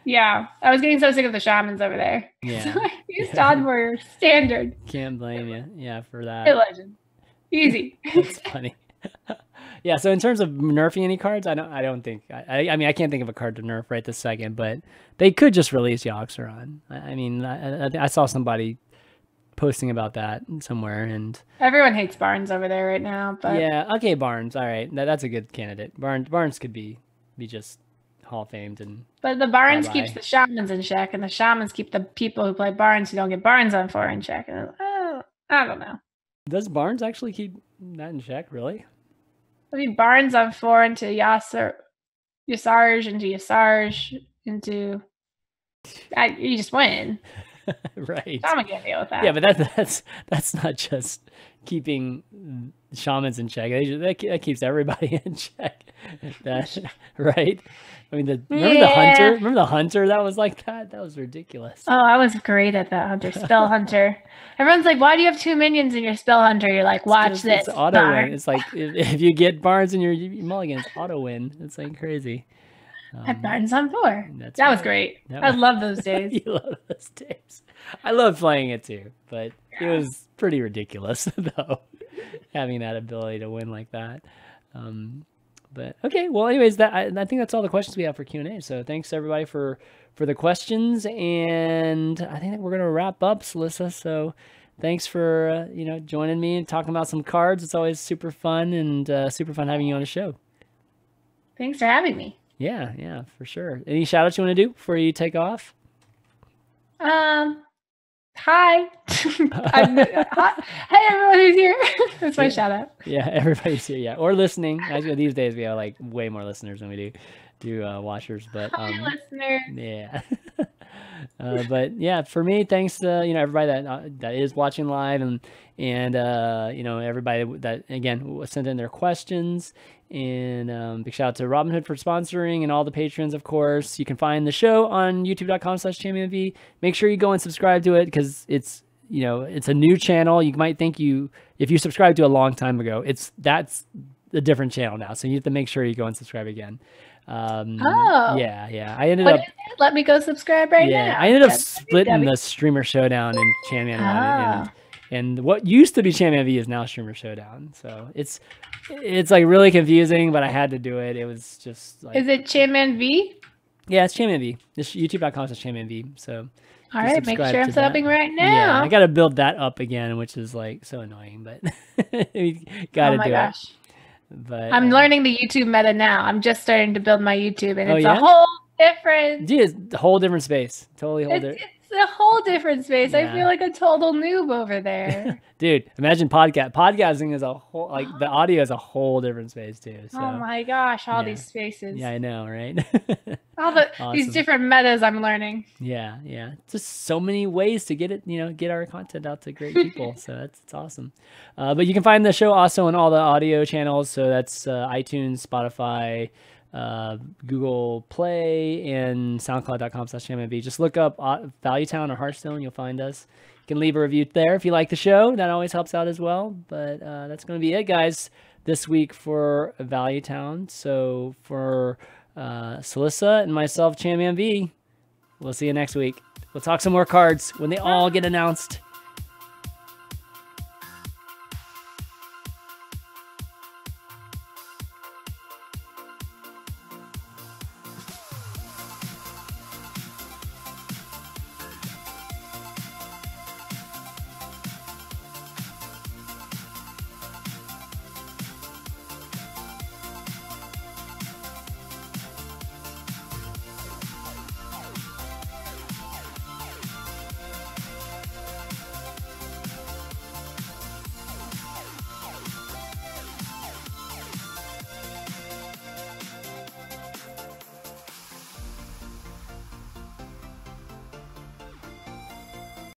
Yeah. I was getting so sick of the Shamans over there. Yeah. So I used Odd Warrior standard. Can't blame you. Yeah, for that. Hey, Legend. Easy. That's funny. Yeah, so in terms of nerfing any cards, I don't think... I mean, I can't think of a card to nerf right this second, but they could just release Yoxeron. I mean, I saw somebody posting about that somewhere, and everyone hates Barnes over there right now, but yeah, okay, Barnes, all right, that's a good candidate. Barnes could be just Hall of Famed, but the Barnes keeps the Shamans in check, and the Shamans keep the people who play Barnes who don't get Barnes on 4 in check. And I don't know. Does Barnes actually keep that in check? Really? I mean, Barnes on 4 into Yasarj into Yasarj into you just win. Right. I'm gonna deal with that. Yeah, but that's not just keeping Shamans in check. That keeps everybody in check. Right? I mean, remember the hunter that was like that? That was ridiculous. Oh, I was great at that hunter, spell hunter. Everyone's like, why do you have 2 minions in your spell hunter? You're like, watch this. It's auto win. It's like if you get Barnes in your mulligan, it's auto win. It's like crazy. I had Barnes on 4. That was great. I love those days. You love those days. I love playing it too, but it was pretty ridiculous though, having that ability to win like that. But okay, well, anyways, I think that's all the questions we have for Q&A. So thanks everybody for the questions, and I think that we're gonna wrap up, Slysssa. So thanks for joining me and talking about some cards. It's always super fun, and super fun having you on the show. Thanks for having me. Yeah, for sure. Any shout outs you want to do before you take off? Hi. Hi, everyone who's here. That's my shout out. Yeah, everybody's here. Yeah, or listening. Actually, these days we have like way more listeners than we do watchers. But hi, listeners. Yeah. But yeah, for me, thanks to everybody that is watching live, and everybody that again sent in their questions, and big shout out to Robinhood for sponsoring, and all the patrons, of course. You can find the show on youtube.com/ChanmanV. Make sure you go and subscribe to it, because it's a new channel. You might think if you subscribed to a long time ago, that's a different channel now, so you have to make sure you go and subscribe again. Yeah. I ended up. Let me go subscribe right now. I ended up splitting the streamer showdown in Chanman And what used to be ChanmanV is now Streamer Showdown. So it's like really confusing, but I had to do it. It was just like. Is it ChanmanV? Yeah, it's ChanmanV. It's youtube.com/ChanmanV. So. All right, make sure I'm subbing right now. Yeah, I got to build that up again, which is like so annoying, but you got to do it. But I'm learning the YouTube meta now. I'm just starting to build my YouTube, and it's yeah? a whole different. Dude, it's a whole different space. Totally whole different. It's a whole different space. Yeah. I feel like a total noob over there. Dude, imagine podcasting is a whole, like the audio is a whole different space too. So. Oh my gosh, all these spaces. Yeah, I know, right? All these different metas I'm learning. Yeah. Just so many ways to get it, get our content out to great people. So it's awesome. But you can find the show also on all the audio channels. So that's iTunes, Spotify, Google Play, and SoundCloud.com/ChanmanV. Just look up Valuetown or Hearthstone. You'll find us. You can leave a review there if you like the show. That always helps out as well. But that's going to be it, guys, this week for Valuetown. So for Slysssa and myself, ChanmanV, we'll see you next week. We'll talk some more cards when they all get announced.